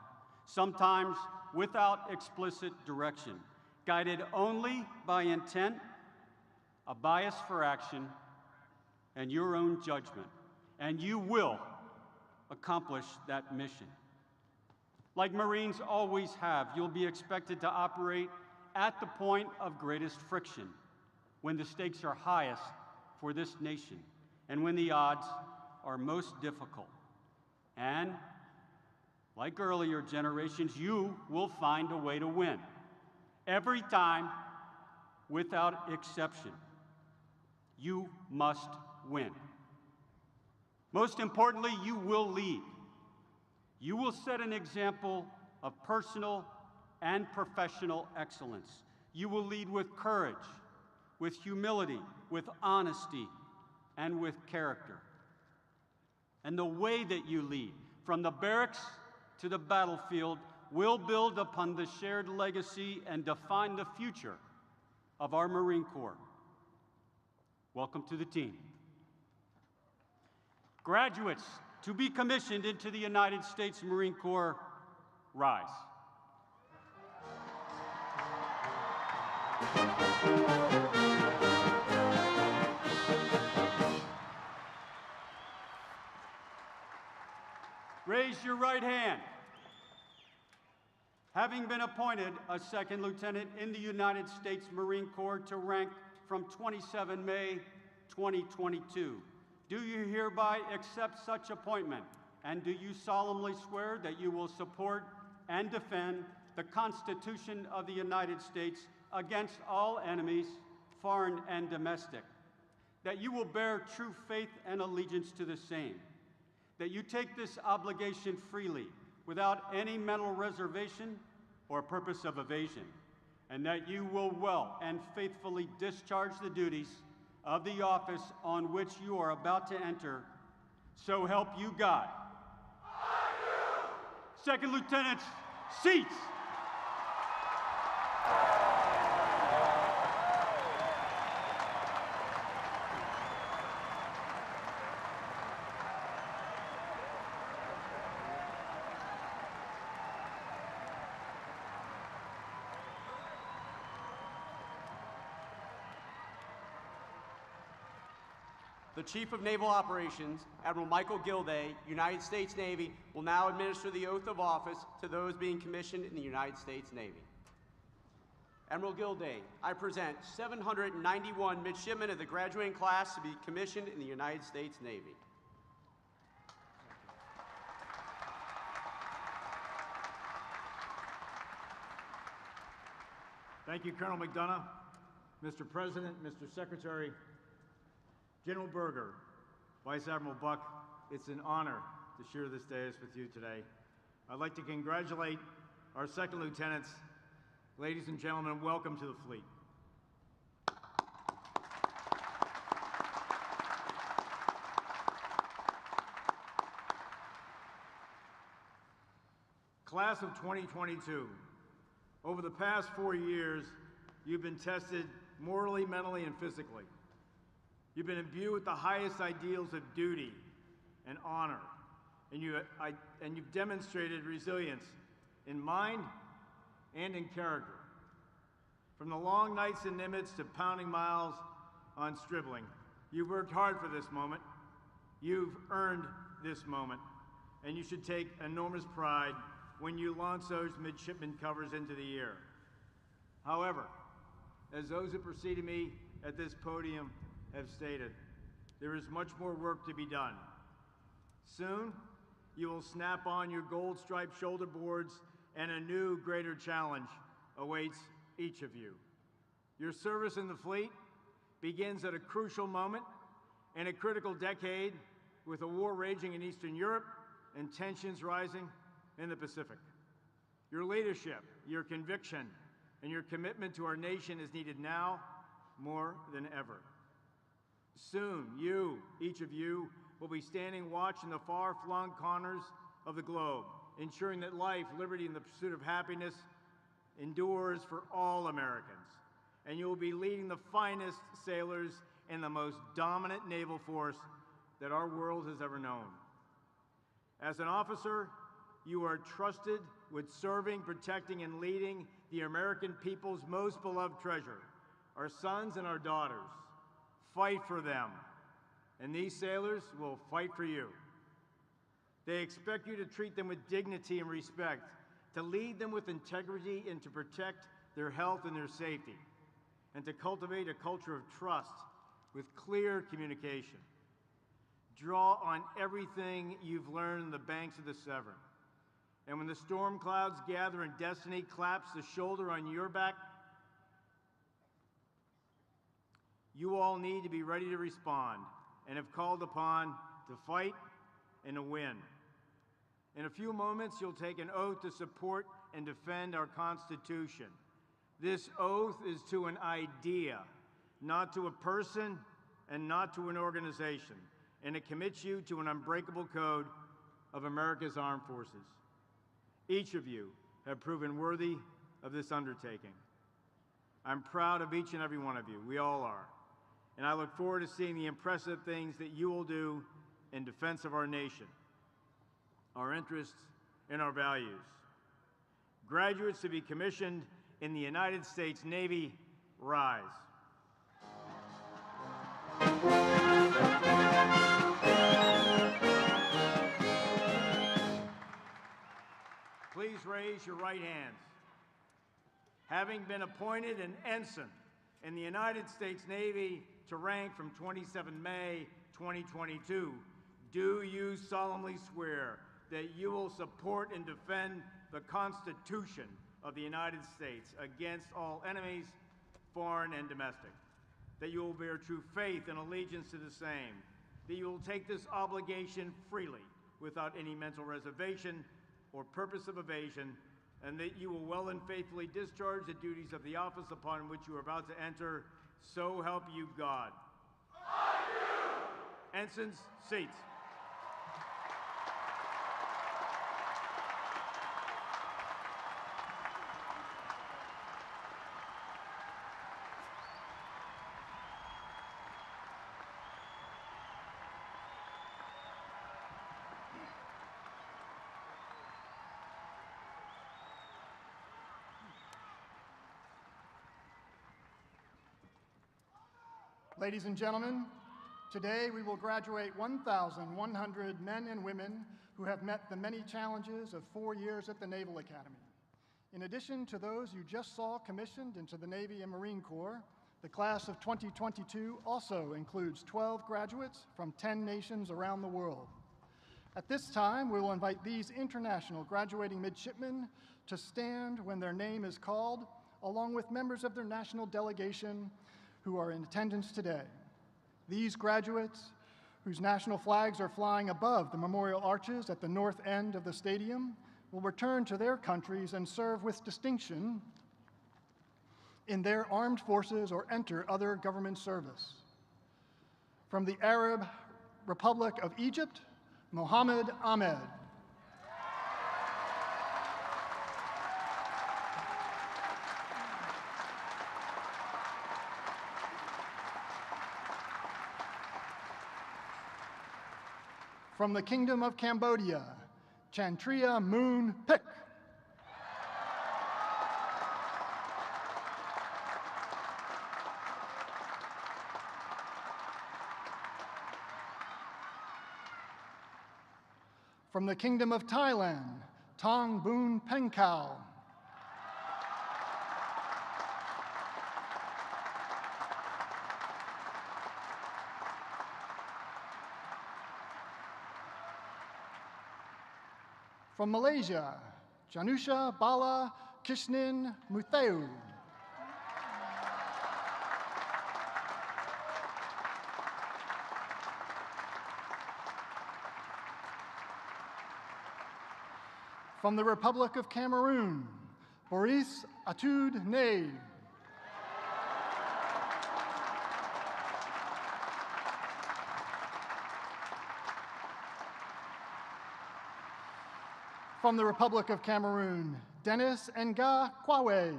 sometimes without explicit direction, guided only by intent, a bias for action, and your own judgment. And you will accomplish that mission. Like Marines always have, you'll be expected to operate at the point of greatest friction, when the stakes are highest for this nation, and when the odds are most difficult. And, like earlier generations, you will find a way to win. Every time, without exception. You must win. Most importantly, you will lead. You will set an example of personal and professional excellence. You will lead with courage, with humility, with honesty, and with character. And the way that you lead, from the barracks to the battlefield, will build upon the shared legacy and define the future of our Marine Corps. Welcome to the team. Graduates to be commissioned into the United States Marine Corps, rise. Raise your right hand. Having been appointed a second lieutenant in the United States Marine Corps to rank from 27 May 2022, do you hereby accept such appointment? And do you solemnly swear that you will support and defend the Constitution of the United States against all enemies, foreign and domestic? That you will bear true faith and allegiance to the same? That you take this obligation freely, without any mental reservation or purpose of evasion, and that you will well and faithfully discharge the duties of the office on which you are about to enter, so help you God. I do. Second Lieutenants, seats. The Chief of Naval Operations, Admiral Michael Gilday, United States Navy, will now administer the oath of office to those being commissioned in the United States Navy. Admiral Gilday, I present 791 midshipmen of the graduating class to be commissioned in the United States Navy. Thank you, Colonel McDonough. Mr. President, Mr. Secretary, General Berger, Vice Admiral Buck, it's an honor to share this dais with you today. I'd like to congratulate our second lieutenants. Ladies and gentlemen, welcome to the fleet. Class of 2022, over the past 4 years, you've been tested morally, mentally, and physically. You've been imbued with the highest ideals of duty and honor, and you've demonstrated resilience in mind and in character. From the long nights in Nimitz to pounding miles on Stribling, you've worked hard for this moment. You've earned this moment, and you should take enormous pride when you launch those midshipman covers into the air. However, as those who preceded me at this podium have stated, there is much more work to be done. Soon, you will snap on your gold-striped shoulder boards, and a new, greater challenge awaits each of you. Your service in the fleet begins at a crucial moment and a critical decade, with a war raging in Eastern Europe and tensions rising in the Pacific. Your leadership, your conviction, and your commitment to our nation is needed now more than ever. Soon, each of you, will be standing watch in the far-flung corners of the globe, ensuring that life, liberty, and the pursuit of happiness endures for all Americans. And you will be leading the finest sailors and the most dominant naval force that our world has ever known. As an officer, you are trusted with serving, protecting, and leading the American people's most beloved treasure, our sons and our daughters. Fight for them, and these sailors will fight for you. They expect you to treat them with dignity and respect, to lead them with integrity, and to protect their health and their safety, and to cultivate a culture of trust with clear communication. Draw on everything you've learned in the banks of the Severn, and when the storm clouds gather and destiny claps the shoulder on your back, you all need to be ready to respond and have called upon to fight and to win. In a few moments, you'll take an oath to support and defend our Constitution. This oath is to an idea, not to a person and not to an organization, and it commits you to an unbreakable code of America's armed forces. Each of you have proven worthy of this undertaking. I'm proud of each and every one of you. We all are. And I look forward to seeing the impressive things that you will do in defense of our nation, our interests, and our values. Graduates to be commissioned in the United States Navy, rise. Please raise your right hands. Having been appointed an ensign in the United States Navy to rank from 27 May 2022, do you solemnly swear that you will support and defend the Constitution of the United States against all enemies, foreign and domestic, that you will bear true faith and allegiance to the same, that you will take this obligation freely without any mental reservation or purpose of evasion, and that you will well and faithfully discharge the duties of the office upon which you are about to enter, so help you God. I do! Ensigns, seats. Ladies and gentlemen, today we will graduate 1,100 men and women who have met the many challenges of 4 years at the Naval Academy. In addition to those you just saw commissioned into the Navy and Marine Corps, the class of 2022 also includes 12 graduates from 10 nations around the world. At this time, we will invite these international graduating midshipmen to stand when their name is called, along with members of their national delegation who are in attendance today. These graduates, whose national flags are flying above the memorial arches at the north end of the stadium, will return to their countries and serve with distinction in their armed forces or enter other government service. From the Arab Republic of Egypt, Mohammed Ahmed. From the Kingdom of Cambodia, Chantria Moon Pick. From the Kingdom of Thailand, Tong Boon Penkau. From Malaysia, Janusha Bala Kishnin Mutheu. From the Republic of Cameroon, Boris Atud Ney. From the Republic of Cameroon, Dennis Nga Kwawe.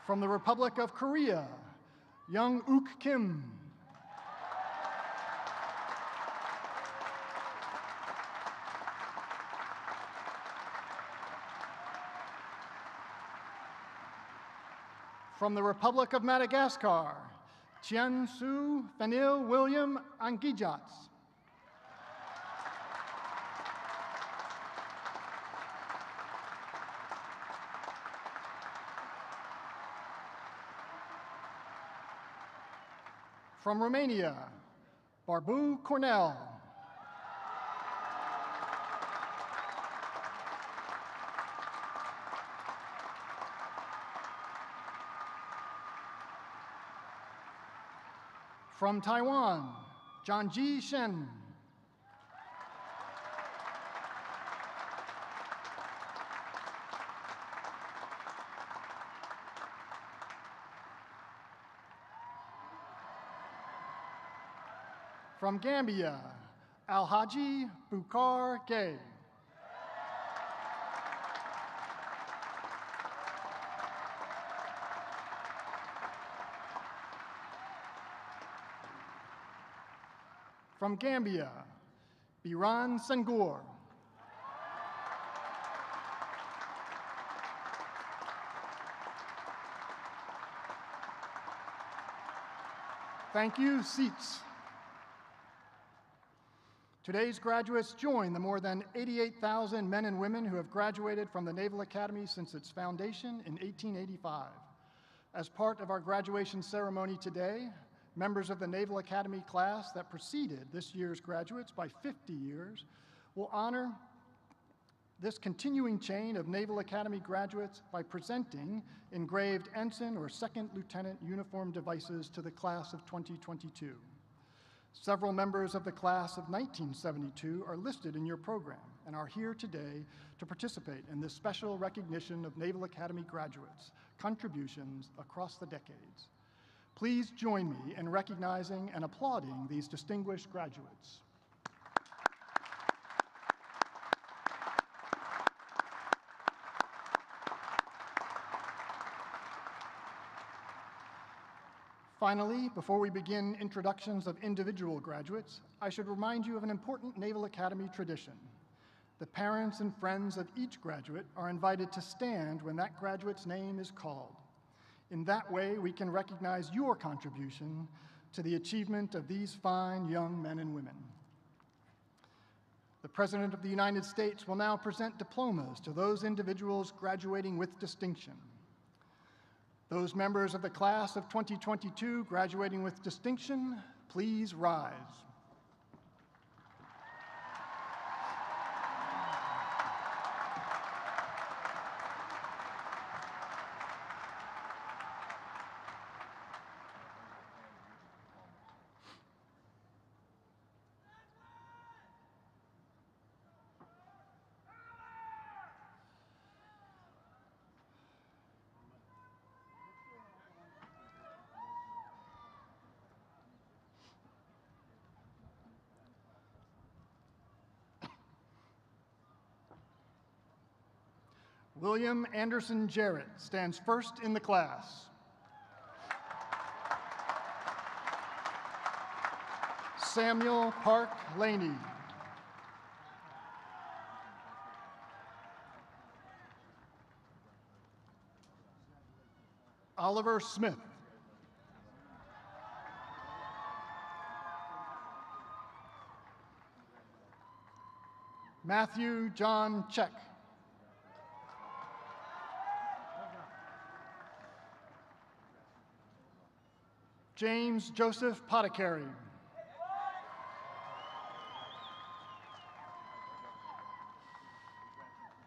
From the Republic of Korea, Young Uk Kim. From the Republic of Madagascar, Chien Su Fanil William Angijats. From Romania, Barbu Cornell. From Taiwan, Zhangji Shen. From Gambia, Alhaji Bukar Gay. From Gambia, Biran Senghor. Thank you. Seats. Today's graduates join the more than 88,000 men and women who have graduated from the Naval Academy since its foundation in 1885. As part of our graduation ceremony today, members of the Naval Academy class that preceded this year's graduates by 50 years will honor this continuing chain of Naval Academy graduates by presenting engraved ensign or second lieutenant uniform devices to the class of 2022. Several members of the class of 1972 are listed in your program and are here today to participate in this special recognition of Naval Academy graduates' contributions across the decades. Please join me in recognizing and applauding these distinguished graduates. Finally, before we begin introductions of individual graduates, I should remind you of an important Naval Academy tradition. The parents and friends of each graduate are invited to stand when that graduate's name is called. In that way, we can recognize your contribution to the achievement of these fine young men and women. The President of the United States will now present diplomas to those individuals graduating with distinction. Those members of the class of 2022 graduating with distinction, please rise. William Anderson Jarrett stands first in the class. Samuel Park Laney. Oliver Smith. Matthew John Check. James Joseph Potticary.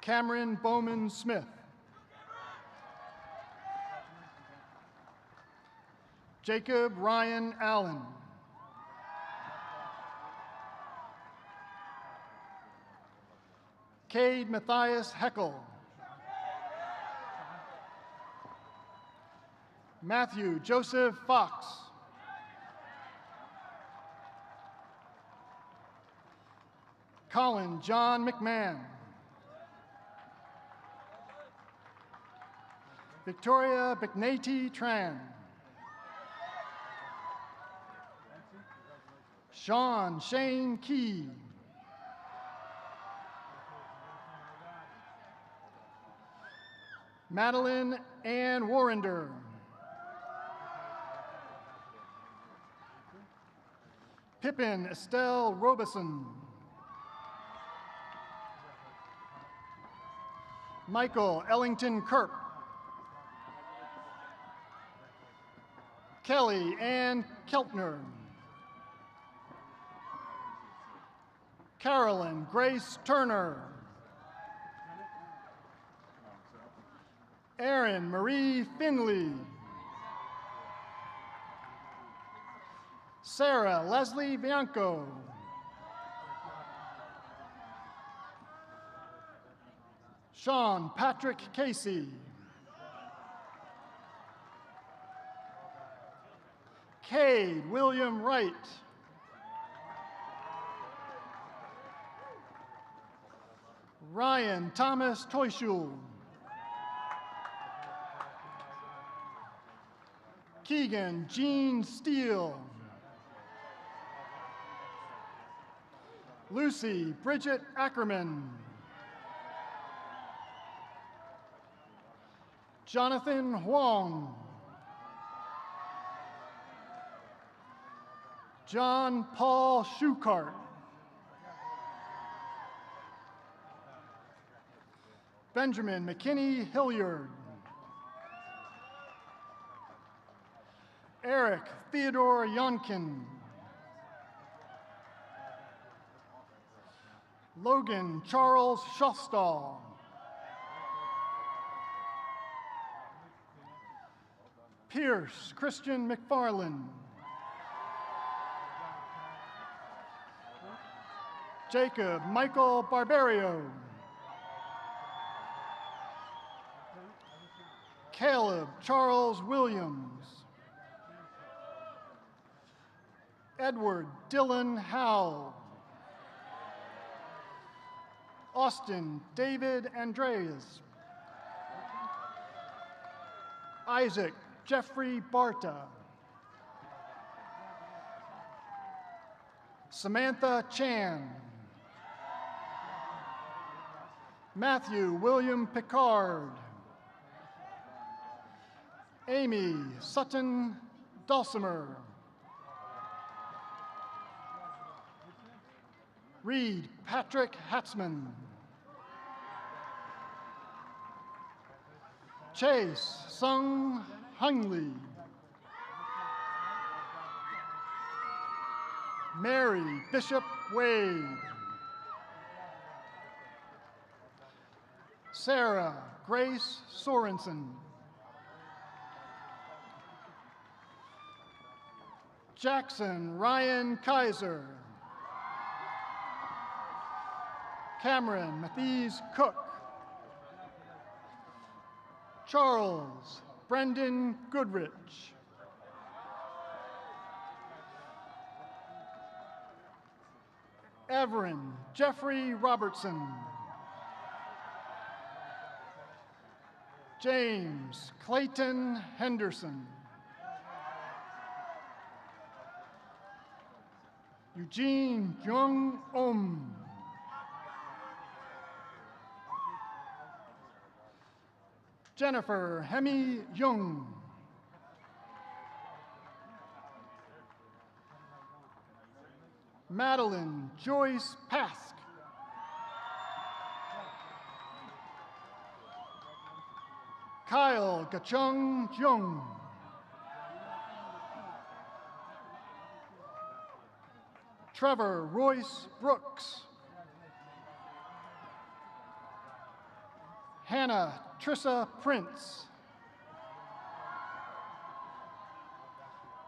Cameron Bowman Smith. Jacob Ryan Allen. Cade Matthias Heckel. Matthew Joseph Fox. Colin John McMahon. Victoria Biknati Tran. Sean Shane Key. Madeline Ann Warrender. Pippin Estelle Robeson. Michael Ellington Kirk. Kelly Ann Keltner. Carolyn Grace Turner. Erin Marie Finley. Sarah Leslie Bianco. Sean Patrick Casey. Cade William Wright. Ryan Thomas Toyshul. Keegan Jean Steele. Lucy Bridget Ackerman. Jonathan Huang. John Paul Schuchart. Benjamin McKinney Hilliard. Eric Theodore Yonkin. Logan Charles Schostall. Pierce Christian McFarland. Jacob Michael Barbario. Caleb Charles Williams. Edward Dylan Howell. Austin David Andreas. Isaac Jeffrey Barta. Samantha Chan. Matthew William Picard. Amy Sutton Dulcimer. Reed Patrick Hatzman. Chase Sung Hungley. Mary Bishop Wade. Sarah Grace Sorensen. Jackson Ryan Kaiser. Cameron Mathies Cook. Charles Brendan Goodrich. Everin Jeffrey Robertson. James Clayton Henderson. Eugene Jung Jennifer Hemi Jung. Madeline Joyce Pask. Kyle Gachung Jung. Trevor Royce Brooks. Hannah Trissa Prince.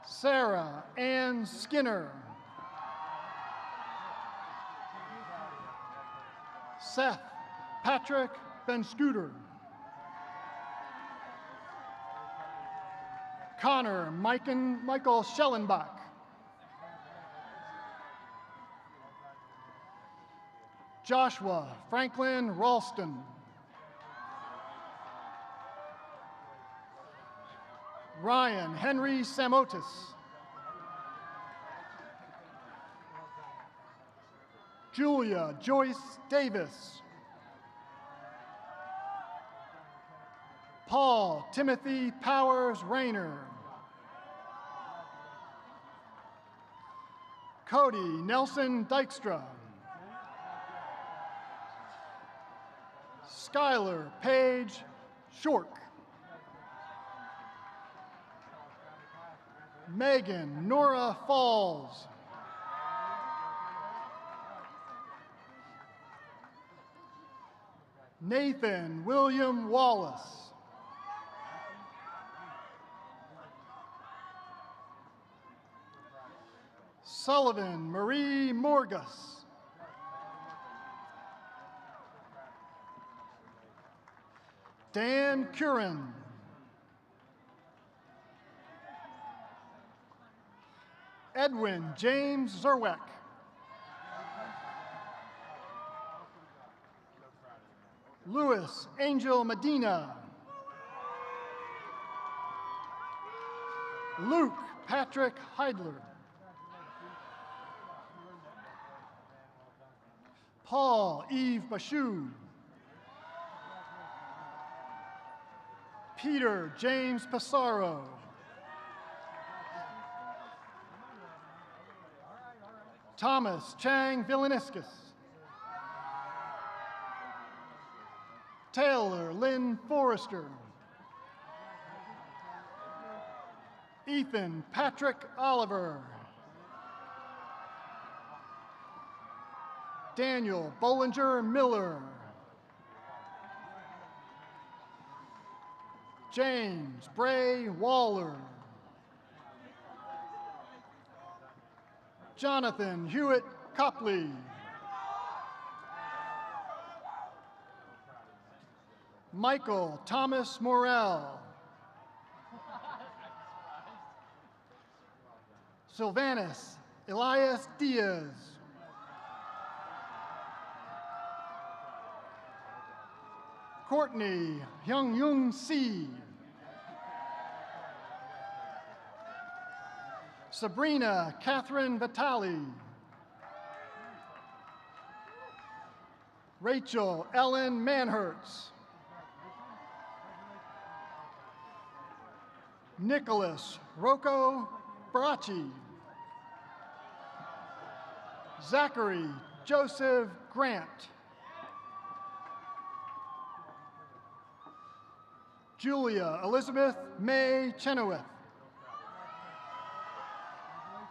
Sarah Ann Skinner. Seth Patrick Ben-Scooter. Connor Michael Schellenbach. Joshua Franklin Ralston. Ryan Henry Samotis. Julia Joyce Davis. Paul Timothy Powers Rayner. Cody Nelson Dykstra. Skylar Paige Shork. Megan Nora Falls. Nathan William Wallace. Sullivan Marie Morgus. Dan Curran. Edwin James Zerweck. Louis Angel Medina. Luke Patrick Heidler. Paul Eve Bashu. Peter James Passaro. Thomas Chang Villaniskis. Taylor Lynn Forrester. Ethan Patrick Oliver. Daniel Bollinger Miller. James Bray Waller. Jonathan Hewitt Copley. Michael Thomas Morrell. Sylvanus Elias Diaz. Courtney Hyung Si. Sabrina Catherine Vitale. Rachel Ellen Manhertz. Nicholas Rocco Baracci. Zachary Joseph Grant. Julia Elizabeth May Chenoweth.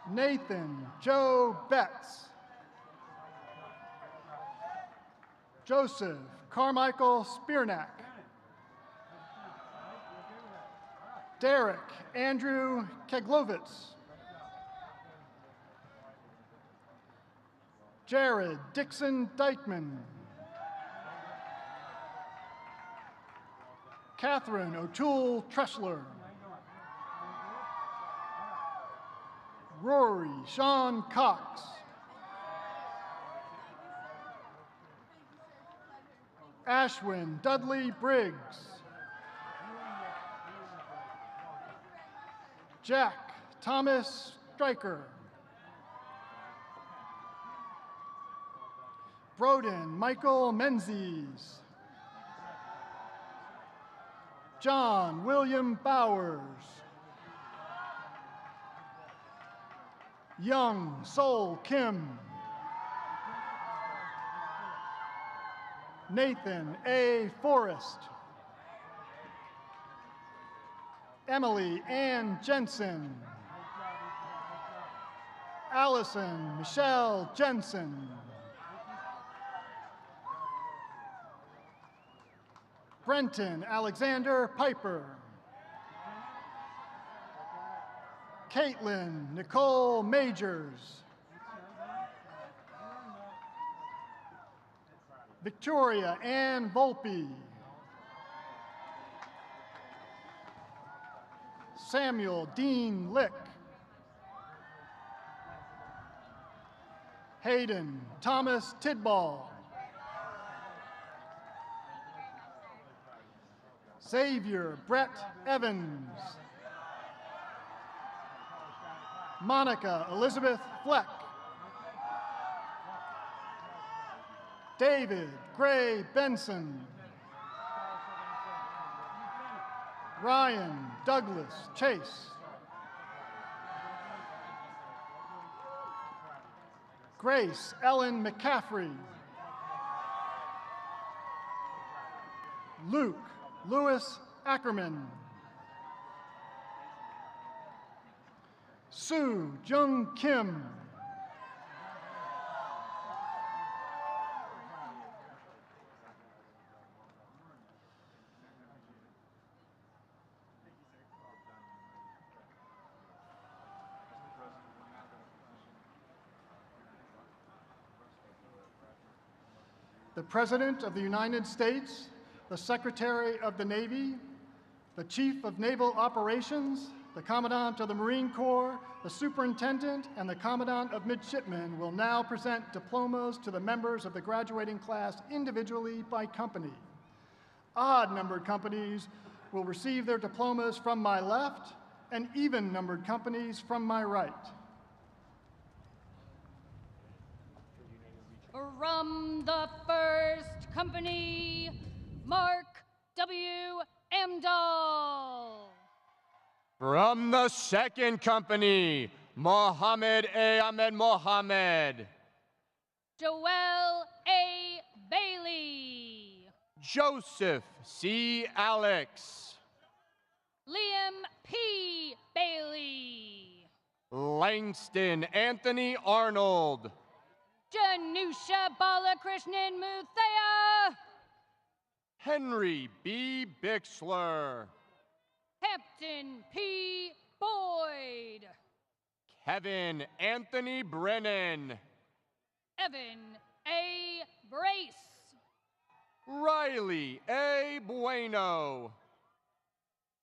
Nathan Joe Betts. Joseph Carmichael Spearnack. Derek Andrew Keglovitz. Jared Dixon Dykman. Catherine O'Toole Tressler. Rory Sean Cox. Ashwin Dudley Briggs. Jack Thomas Stryker. Broden Michael Menzies. John William Bowers. Young Sol Kim. Nathan A. Forrest. Emily Ann Jensen. Allison Michelle Jensen. Brenton Alexander Piper. Caitlin Nicole Majors. Victoria Ann Volpe. Samuel Dean Lick. Hayden Thomas Tidball. Xavier Brett Evans. Monica Elizabeth Fleck. David Gray Benson. Ryan Douglas Chase. Grace Ellen McCaffrey. Luke Lewis Ackerman. Sue Jung Kim. the President of the United States, the Secretary of the Navy, the Chief of Naval Operations, the Commandant of the Marine Corps, the Superintendent, and the Commandant of Midshipmen will now present diplomas to the members of the graduating class individually by company. Odd-numbered companies will receive their diplomas from my left, and even-numbered companies from my right. From the first company, Mark W. Amdahl. From the second company, Mohammed A. Ahmed Mohammed. Joel A. Bailey. Joseph C. Alex. Liam P. Bailey. Langston Anthony Arnold. Janusha Balakrishnan Muthaya. Henry B. Bixler. Hampton P. Boyd. Kevin Anthony Brennan. Evan A. Brace. Riley A. Bueno.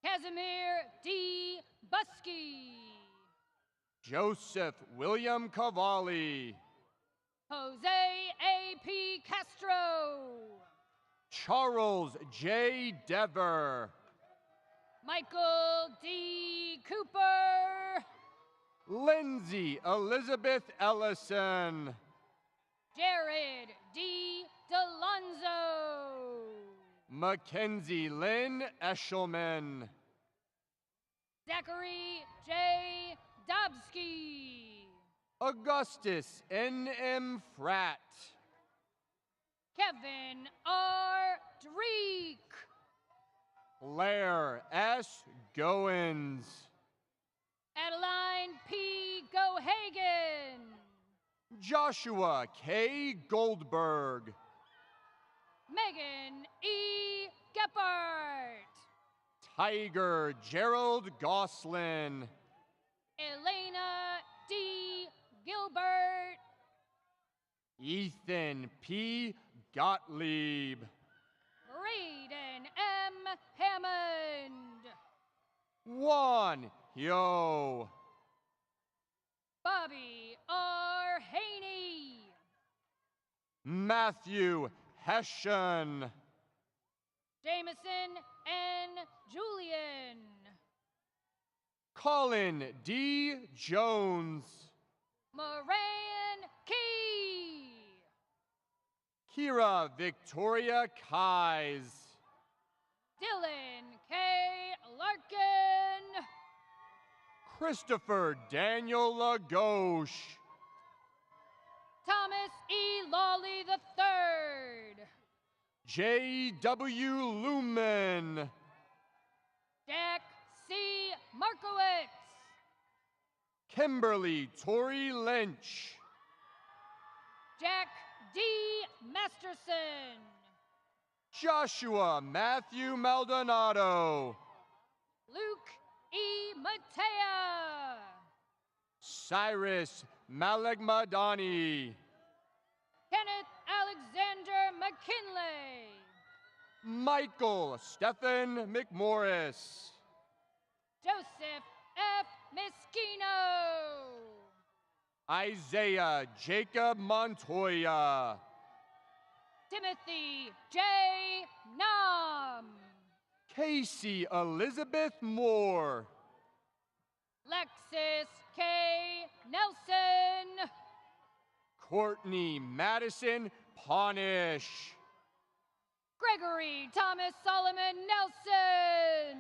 Casimir D. Buskey. Joseph William Cavalli. Jose A. P. Castro. Charles J. Dever. Michael D. Cooper. Lindsay Elizabeth Ellison. Jared D. Delonzo. Mackenzie Lynn Eshelman. Zachary J. Dobsky. Augustus N.M. Fratt. Kevin R. Dreek. Claire S. Goins. Adeline P. Gohagen. Joshua K. Goldberg. Megan E. Gephardt. Tiger Gerald Goslin. Elena D. Gilbert. Ethan P. Gottlieb. Braden M. Hammond. Juan Hyo. Bobby R. Haney. Matthew Hessian. Jameson N. Julian. Colin D. Jones. Moran Key. Kira Victoria Kais. Dylan K. Larkin. Christopher Daniel Lagosche. Thomas E. Lawley III. J.W. Lumen. Jack C. Markowitz. Kimberly Tori Lynch. Jack D. Masterson. Joshua Matthew Maldonado. Luke E. Matea. Cyrus Malagmadani. Kenneth Alexander McKinley. Michael Stephen McMorris. Joseph F. Miskino. Isaiah Jacob Montoya. Timothy J. Nam. Casey Elizabeth Moore. Lexus K. Nelson. Courtney Madison Ponish. Gregory Thomas Solomon Nelson.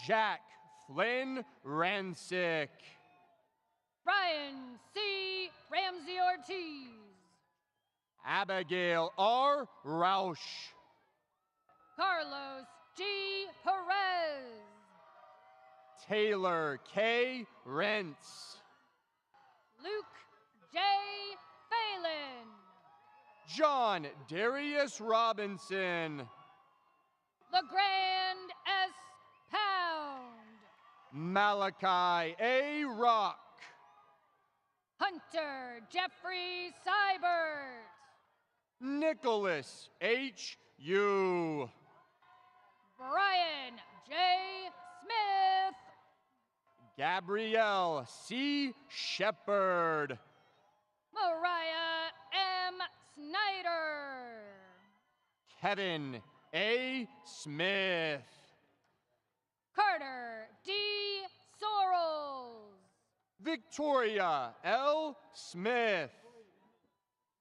Jack Flynn Rancic. Ryan C. Ramsey Ortiz. Abigail R. Roush. Carlos G. Perez. Taylor K. Rentz. Luke J. Phelan. John Darius Robinson. LeGrand S. Pound. Malachi A. Rock. Hunter Jeffrey Seibert. Nicholas H. Yu. Brian J. Smith. Gabrielle C. Shepard. Mariah M. Snyder. Kevin A. Smith. Carter D. Sorrells. Victoria L. Smith.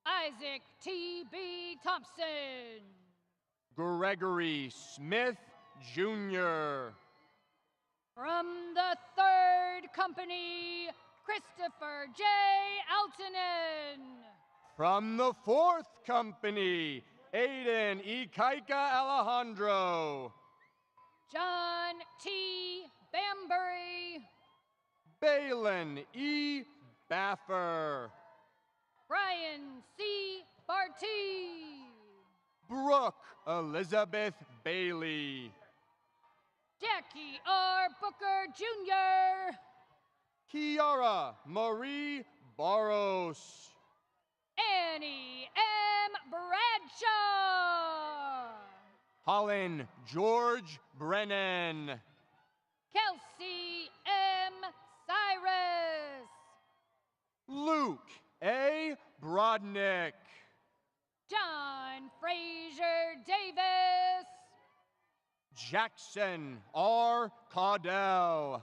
Isaac T. B. Thompson. Gregory Smith, Jr. From the 3rd Company, Christopher J. Altonen. From the 4th Company, Aiden Ikaika Alejandro. John T. Bambury. Balin E. Baffer. Brian C. Barty. Brooke Elizabeth Bailey. Jackie R. Booker Jr. Kiara Marie Barros. Annie M. Bradshaw. Holland George Brennan. Kelsey M. Cyrus. Luke A. Brodnick. John Fraser Davis. Jackson R. Caudell.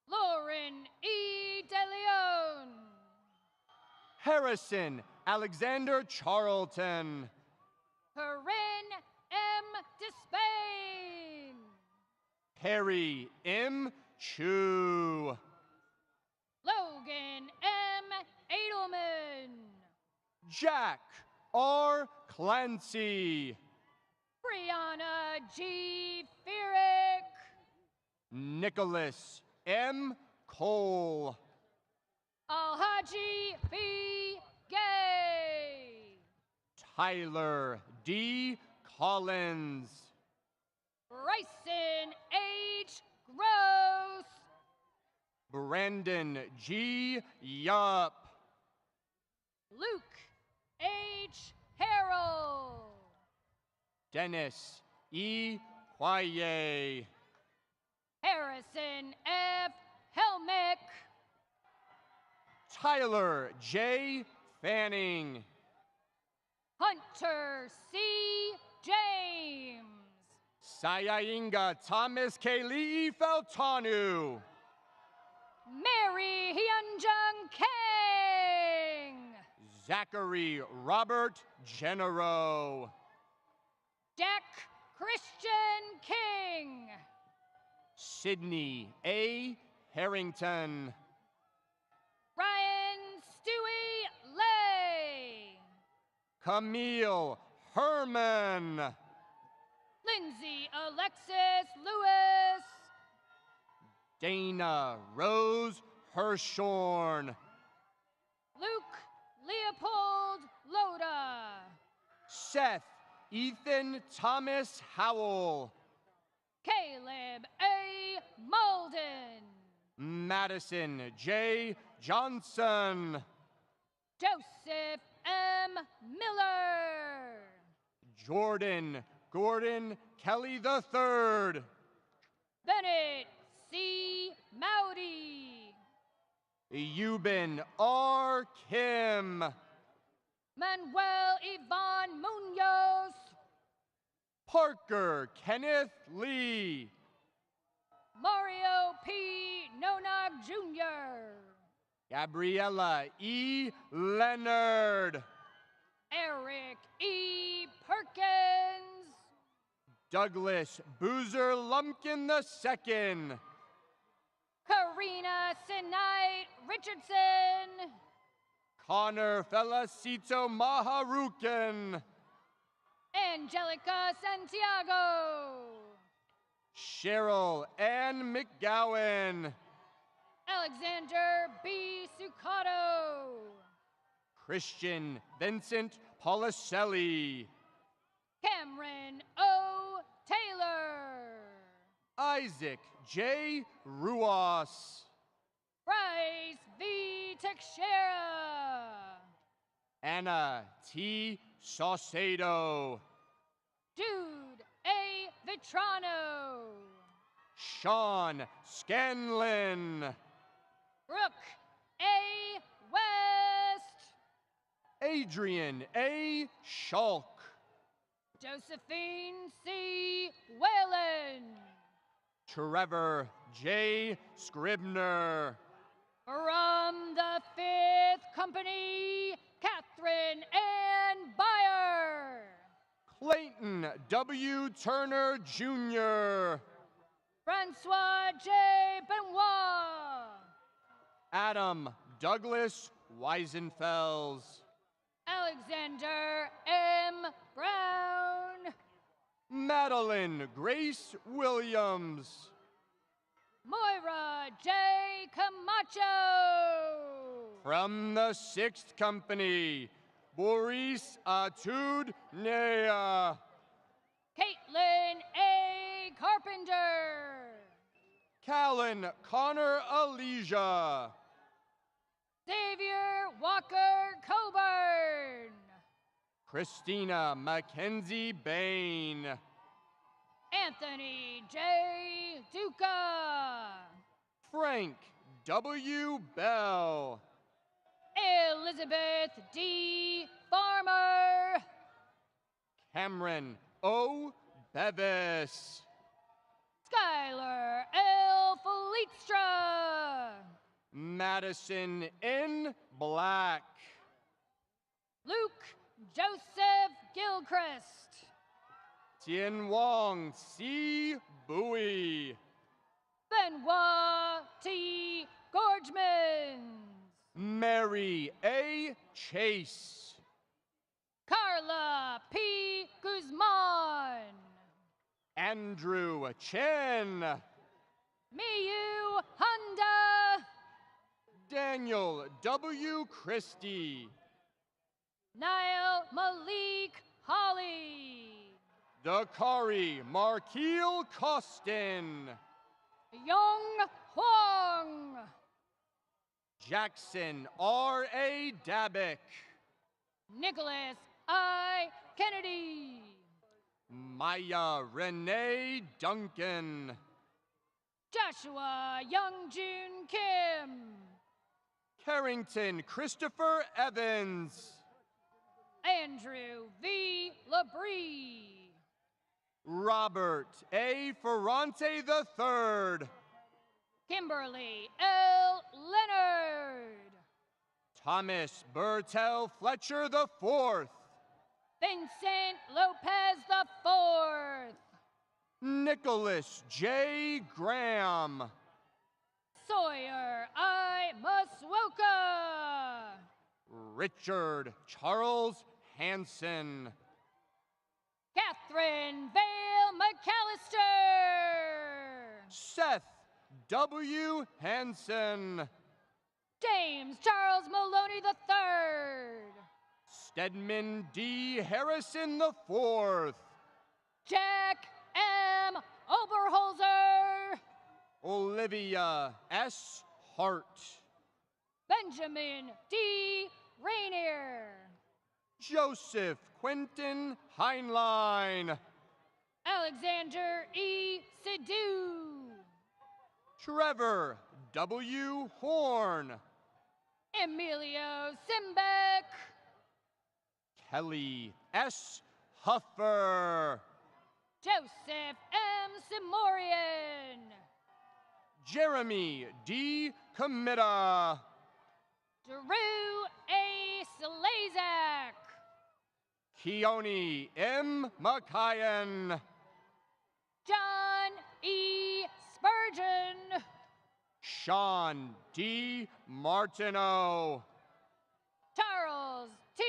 Lauren E. DeLeon. Harrison Alexander Charlton. Corinne M. Despain. Perry M. Chu. Logan M. Edelman. Jack R. Clancy. Brianna G. Feerick. Nicholas M. Cole. Alhaji B. Gay. Tyler D. Collins. Bryson H. Gross. Brandon G. Yup. Luke H. Harrell. Dennis E. Quaye. Harrison F. Helmick. Tyler J. Fanning. Hunter C. James. Sayainga Thomas Kali'i Feltanu. Mary Hyunjung Kang. Zachary Robert Genero. Jack Christian King. Sydney A. Harrington. Ryan Stewie Lay. Camille Herman. Lindsay Alexis Lewis. Dana Rose Hirschhorn. Luke Leopold Loda. Seth Ethan Thomas Howell. Caleb A. Malden. Madison J. Johnson. Joseph M. Miller. Jordan Gordon Kelly III. Bennett C. Mowdy. Euben R. Kim. Manuel Yvonne Munoz. Parker Kenneth Lee. Mario P. Nonog Jr. Gabriella E. Leonard. Eric E. Perkins. Douglas Boozer Lumpkin II. Karina Sinite Richardson. Connor Felicito Maharukin. Angelica Santiago. Cheryl Ann McGowan. Alexander B. Sucato. Christian Vincent Policelli. Cameron O. Taylor. Isaac J. Ruas. Bryce V. Teixeira. Anna T. Saucedo. Jude A. Vitrano. Sean Scanlon. Brooke A. West. Adrian A. Schulk. Josephine C. Whalen. Trevor J. Scribner. From the 5th Company, Catherine Ann Byer. Clayton W. Turner Jr. Francois J. Benoit. Adam Douglas Weisenfels. Alexander M. Brown. Madeline Grace Williams. Moira J. Camacho. From the 6th Company, Boris Atud Nea. Caitlin A. Carpenter. Callan Connor Alesia. Xavier Walker Coburn. Christina Mackenzie Bain. Anthony J. Duca. Frank W. Bell. Elizabeth D. Farmer. Cameron O. Bevis. Skylar L. Felietstra. Madison N. Black. Luke Joseph Gilchrist. Tien Wong C. Bowie. Benoit T. Gorgemans. Mary A. Chase. Carla P. Guzman. Andrew Chen. Miyu Honda. Daniel W. Christie. Niall Malik Holly. Dakari Markeel Costin. Young Huang. Jackson R. A. Dabbick. Nicholas I. Kennedy. Maya Renee Duncan. Joshua Youngjun Kim. Carrington Christopher Evans. Andrew V. Labrie. Robert A. Ferrante III. Kimberly L. Leonard. Thomas Bertel Fletcher IV. Vincent Lopez IV. Nicholas J. Graham. Sawyer I. Muswoka. Richard Charles Hansen. Catherine Vale McAllister. Seth W. Hansen. James Charles Maloney III. Stedman D. Harrison IV. Jack M. Oberholzer. Olivia S. Hart. Benjamin D. Rainier. Joseph Quentin Heinlein. Alexander E. Sidhu. Trevor W. Horn. Emilio Simbeck. Kelly S. Huffer. Joseph M. Simorian. Jeremy D. Committa. Drew A. Slazak. Keone M. McKayan. John E. Spurgeon. Sean D. Martineau. Charles T.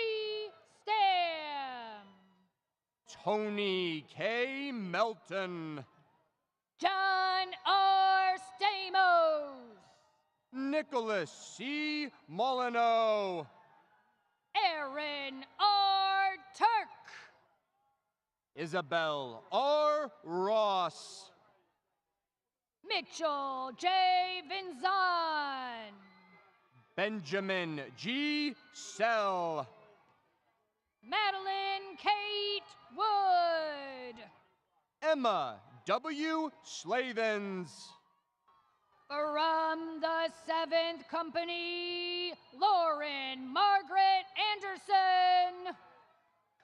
Stam. Tony K. Melton. John R. Stamos. Nicholas C. Molyneux. Aaron R. Turk. Isabel R. Ross. Mitchell J. Vinzon. Benjamin G. Sell. Madeline Kate Wood. Emma W. Slavens. From the 7th Company, Lauren Margaret Anderson.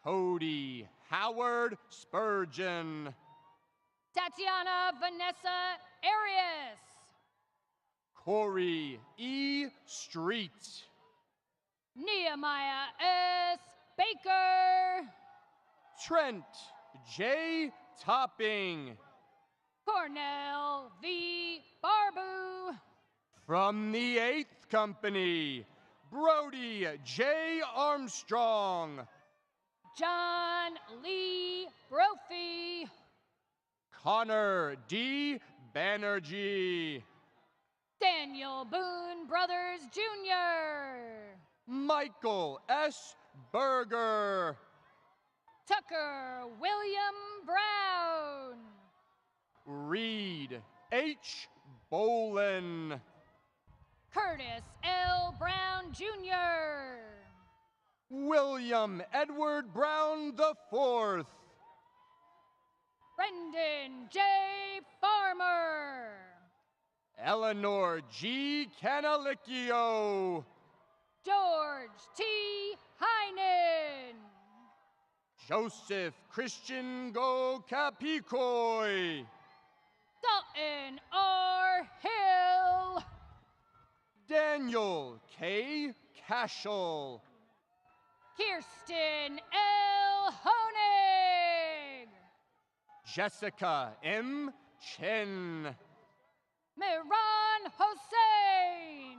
Cody Howard Spurgeon. Tatiana Vanessa Arias. Corey E. Street. Nehemiah S. Baker. Trent J. Topping. Cornell V. Barbu. From the 8th Company, Brody J. Armstrong. John Lee Brophy. Connor D. Banerjee. Daniel Boone Brothers Jr. Michael S. Berger. Tucker William Brown. Reed H. Bolin. Curtis L. Brown Jr. William Edward Brown IV. Brendan J. Farmer. Eleanor G. Canalicchio. George T. Heinen. Joseph Christian Go Capicoi. Dalton R. Hill. Daniel K. Cashel. Kirsten L. Honig. Jessica M. Chen. Miran Hossein.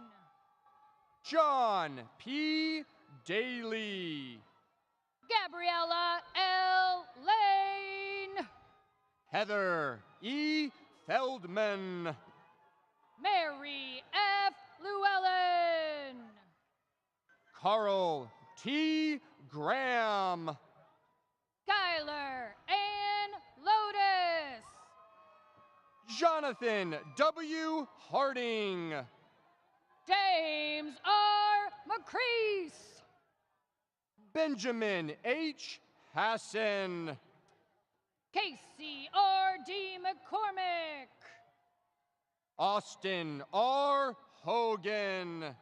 John P. Daly. Gabriella L. Lane. Heather E. Feldman. Mary F. Llewellyn. Carl T. Graham. Skylar Ann Lotus. Jonathan W. Harding. James R. McCrease. Benjamin H. Hassan. Casey R. D. McCormick. Austin R. Hogan.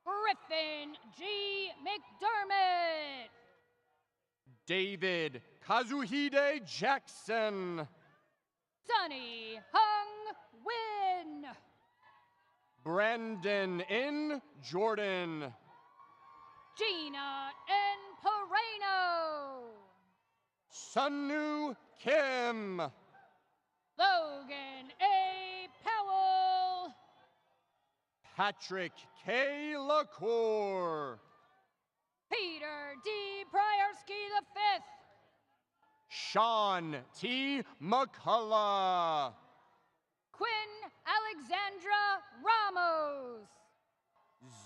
Griffin G. McDermott. David Kazuhide Jackson. Sunny Hung Win. Brandon N. Jordan. Gina N. Pereno. Sunu Kim. Logan A. Powell. Patrick K. LaCour. Peter D. Pryorski V. Sean T. McCullough. Quinn Alexandra Ramos.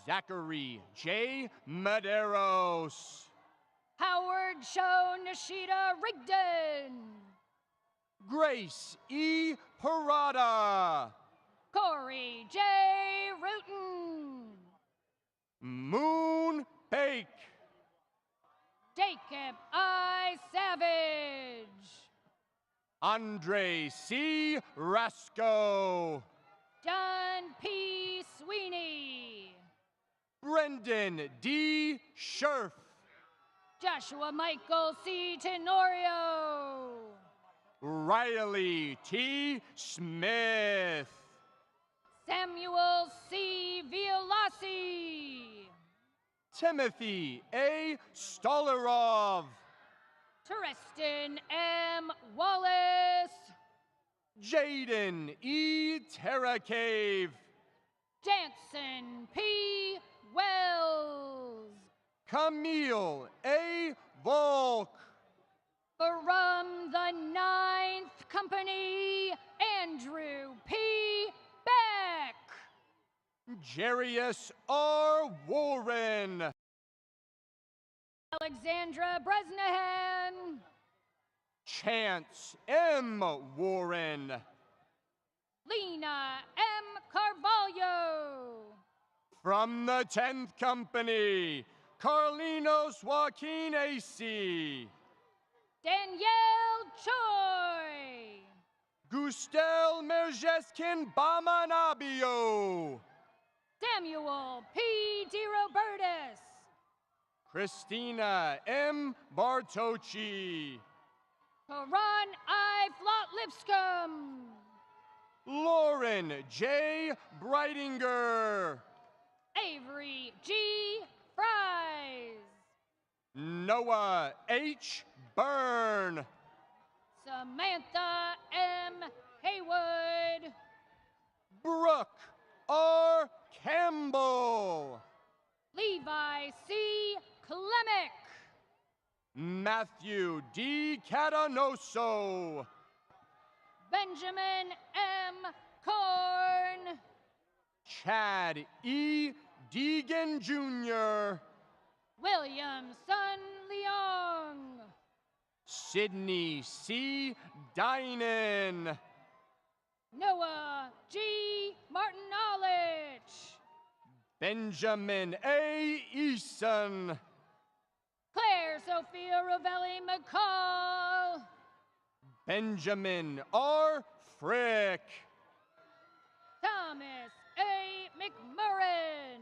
Zachary J. Medeiros. Howard Sho Nishida Rigdon. Grace E. Parada. Corey J. Rutan. Moon Bake. Jacob I. Savage. Andre C. Rasco. John P. Sweeney. Brendan D. Scherf. Joshua Michael C. Tenorio. Riley T. Smith. Samuel C. Violasi. Timothy A. Stolarov. Tristan M. Wallace. Jaden E. Terracave. Jansen P. Wells. Camille A. Volk. From the 9th Company, Andrew P. Beck. Jarius R. Warren. Alexandra Bresnahan. Chance M. Warren. Lena M. Carvalho. From the 10th Company, Carlinos Joaquin AC. Danielle Choi. Gustel Merjeskin Bamanabio. Samuel P. DeRobertis. Christina M. Bartocci. Karan I. Flot-Lipscomb. Lauren J. Breitinger. Avery G. Fries. Noah H. Byrne. Samantha M. Haywood. Brooke R. Campbell. Levi C. Klemick. Matthew D. Catanoso. Benjamin M. Korn. Chad E. Deegan Jr. William Sun Leong. Sydney C. Dynan. Noah G. Martin-Olich. Benjamin A. Eason. Claire Sophia Rovelli McCall. Benjamin R. Frick. Thomas A. McMurrin.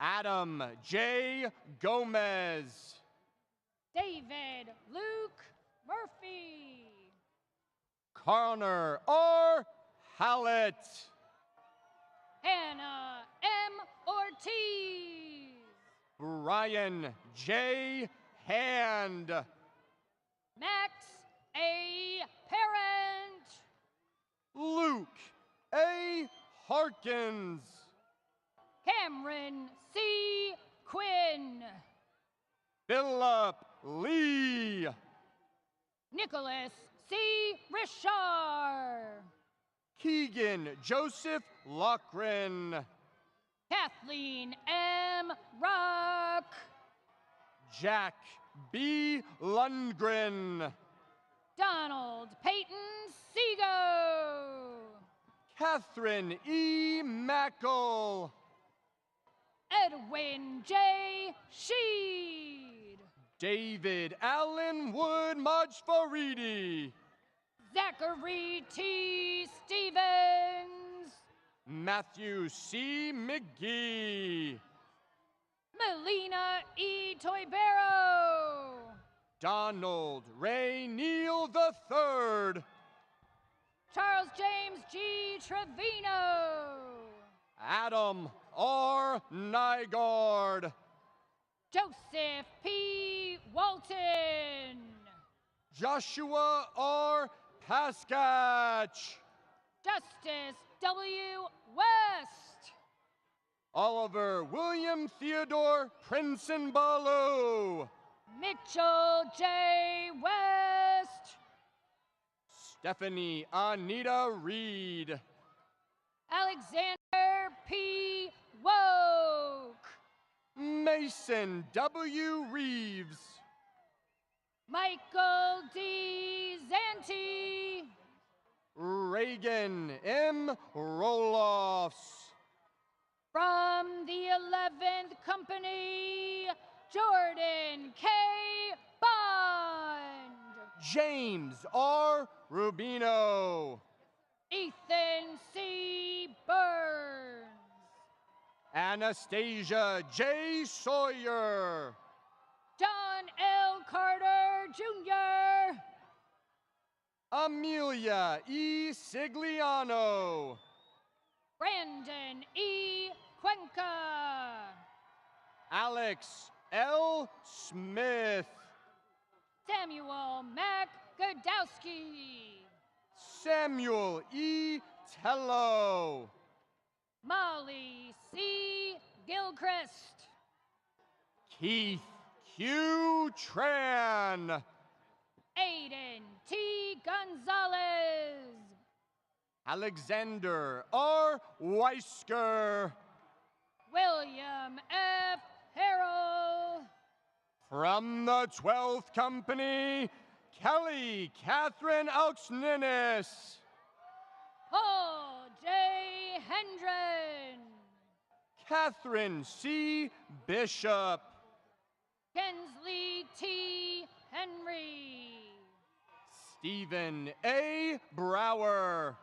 Adam J. Gomez. David Luke Murphy. Connor R. Hallett. Hannah M. Ortiz. Brian J. Hand. Max A. Parent. Luke A. Harkins. Cameron C. Quinn. Philip Lee. Nicholas C. Richard. Keegan Joseph Lochran. Kathleen M. Rock. Jack B. Lundgren. Donald Peyton Seago. Catherine E. Mackle. Edwin J. Sheed. David Allen Wood Majfaridi. Zachary T. Stevens. Matthew C. McGee. Melina E. Toibero. Donald Ray Neal III. Charles James G. Trevino. Adam R. Nygaard. Joseph P. Walton. Joshua R. Paskach. Justice W. West. Oliver William Theodore Princeton Ballou. Mitchell J. West. Stephanie Anita Reed. Alexander P. Woke. Mason W. Reeves. Michael D. Zanti. Reagan M. Roloffs. From the 11th Company, Jordan K. Bond. James R. Rubino. Ethan C. Burns. Anastasia J. Sawyer. John L. Carter Jr. Amelia E. Sigliano. Brandon E. Cuenca. Alex L. Smith. Samuel Mac Godowski. Samuel E. Tello. Molly C. Gilchrist. Keith Q. Tran. Aiden T. Gonzalez. Alexander R. Weisker. William F. Harrell. From the 12th Company, Kelly Catherine Auxninis. Paul J. Hendren. Catherine C. Bishop. Kensley T. Henry. Stephen A. Brower.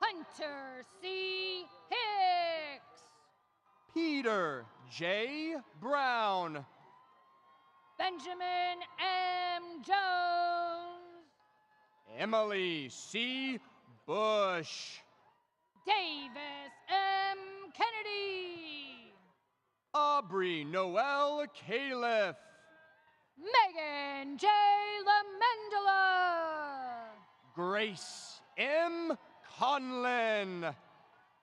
Hunter C. Hicks. Peter J. Brown. Benjamin M. Jones. Emily C. Bush. Davis M. Kennedy. Aubrey Noel Califf. Megan J. LaMendela. Grace M. Conlin.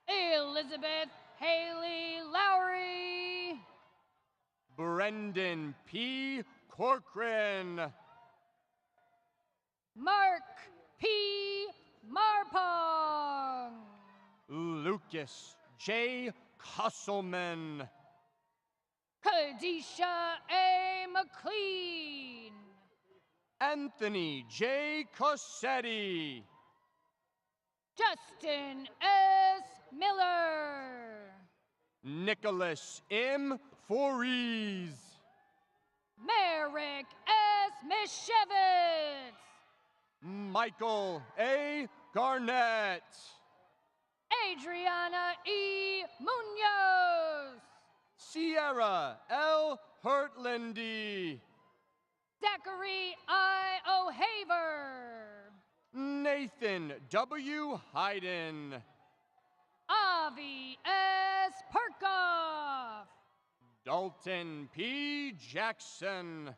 Elizabeth Haley Lowry. Brendan P. Corcoran. Mark P. Marpong. Lucas J. Cusselman. Kadisha A. McLean. Anthony J. Cossetti. Justin S. Miller. Nicholas M. Fories. Merrick S. Mishevitz. Michael A. Garnett. Adriana E. Munoz. Sierra L. Hurtlandy. Zachary I. O'Haver. Nathan W. Hayden. Avi S. Perkoff. Dalton P. Jackson.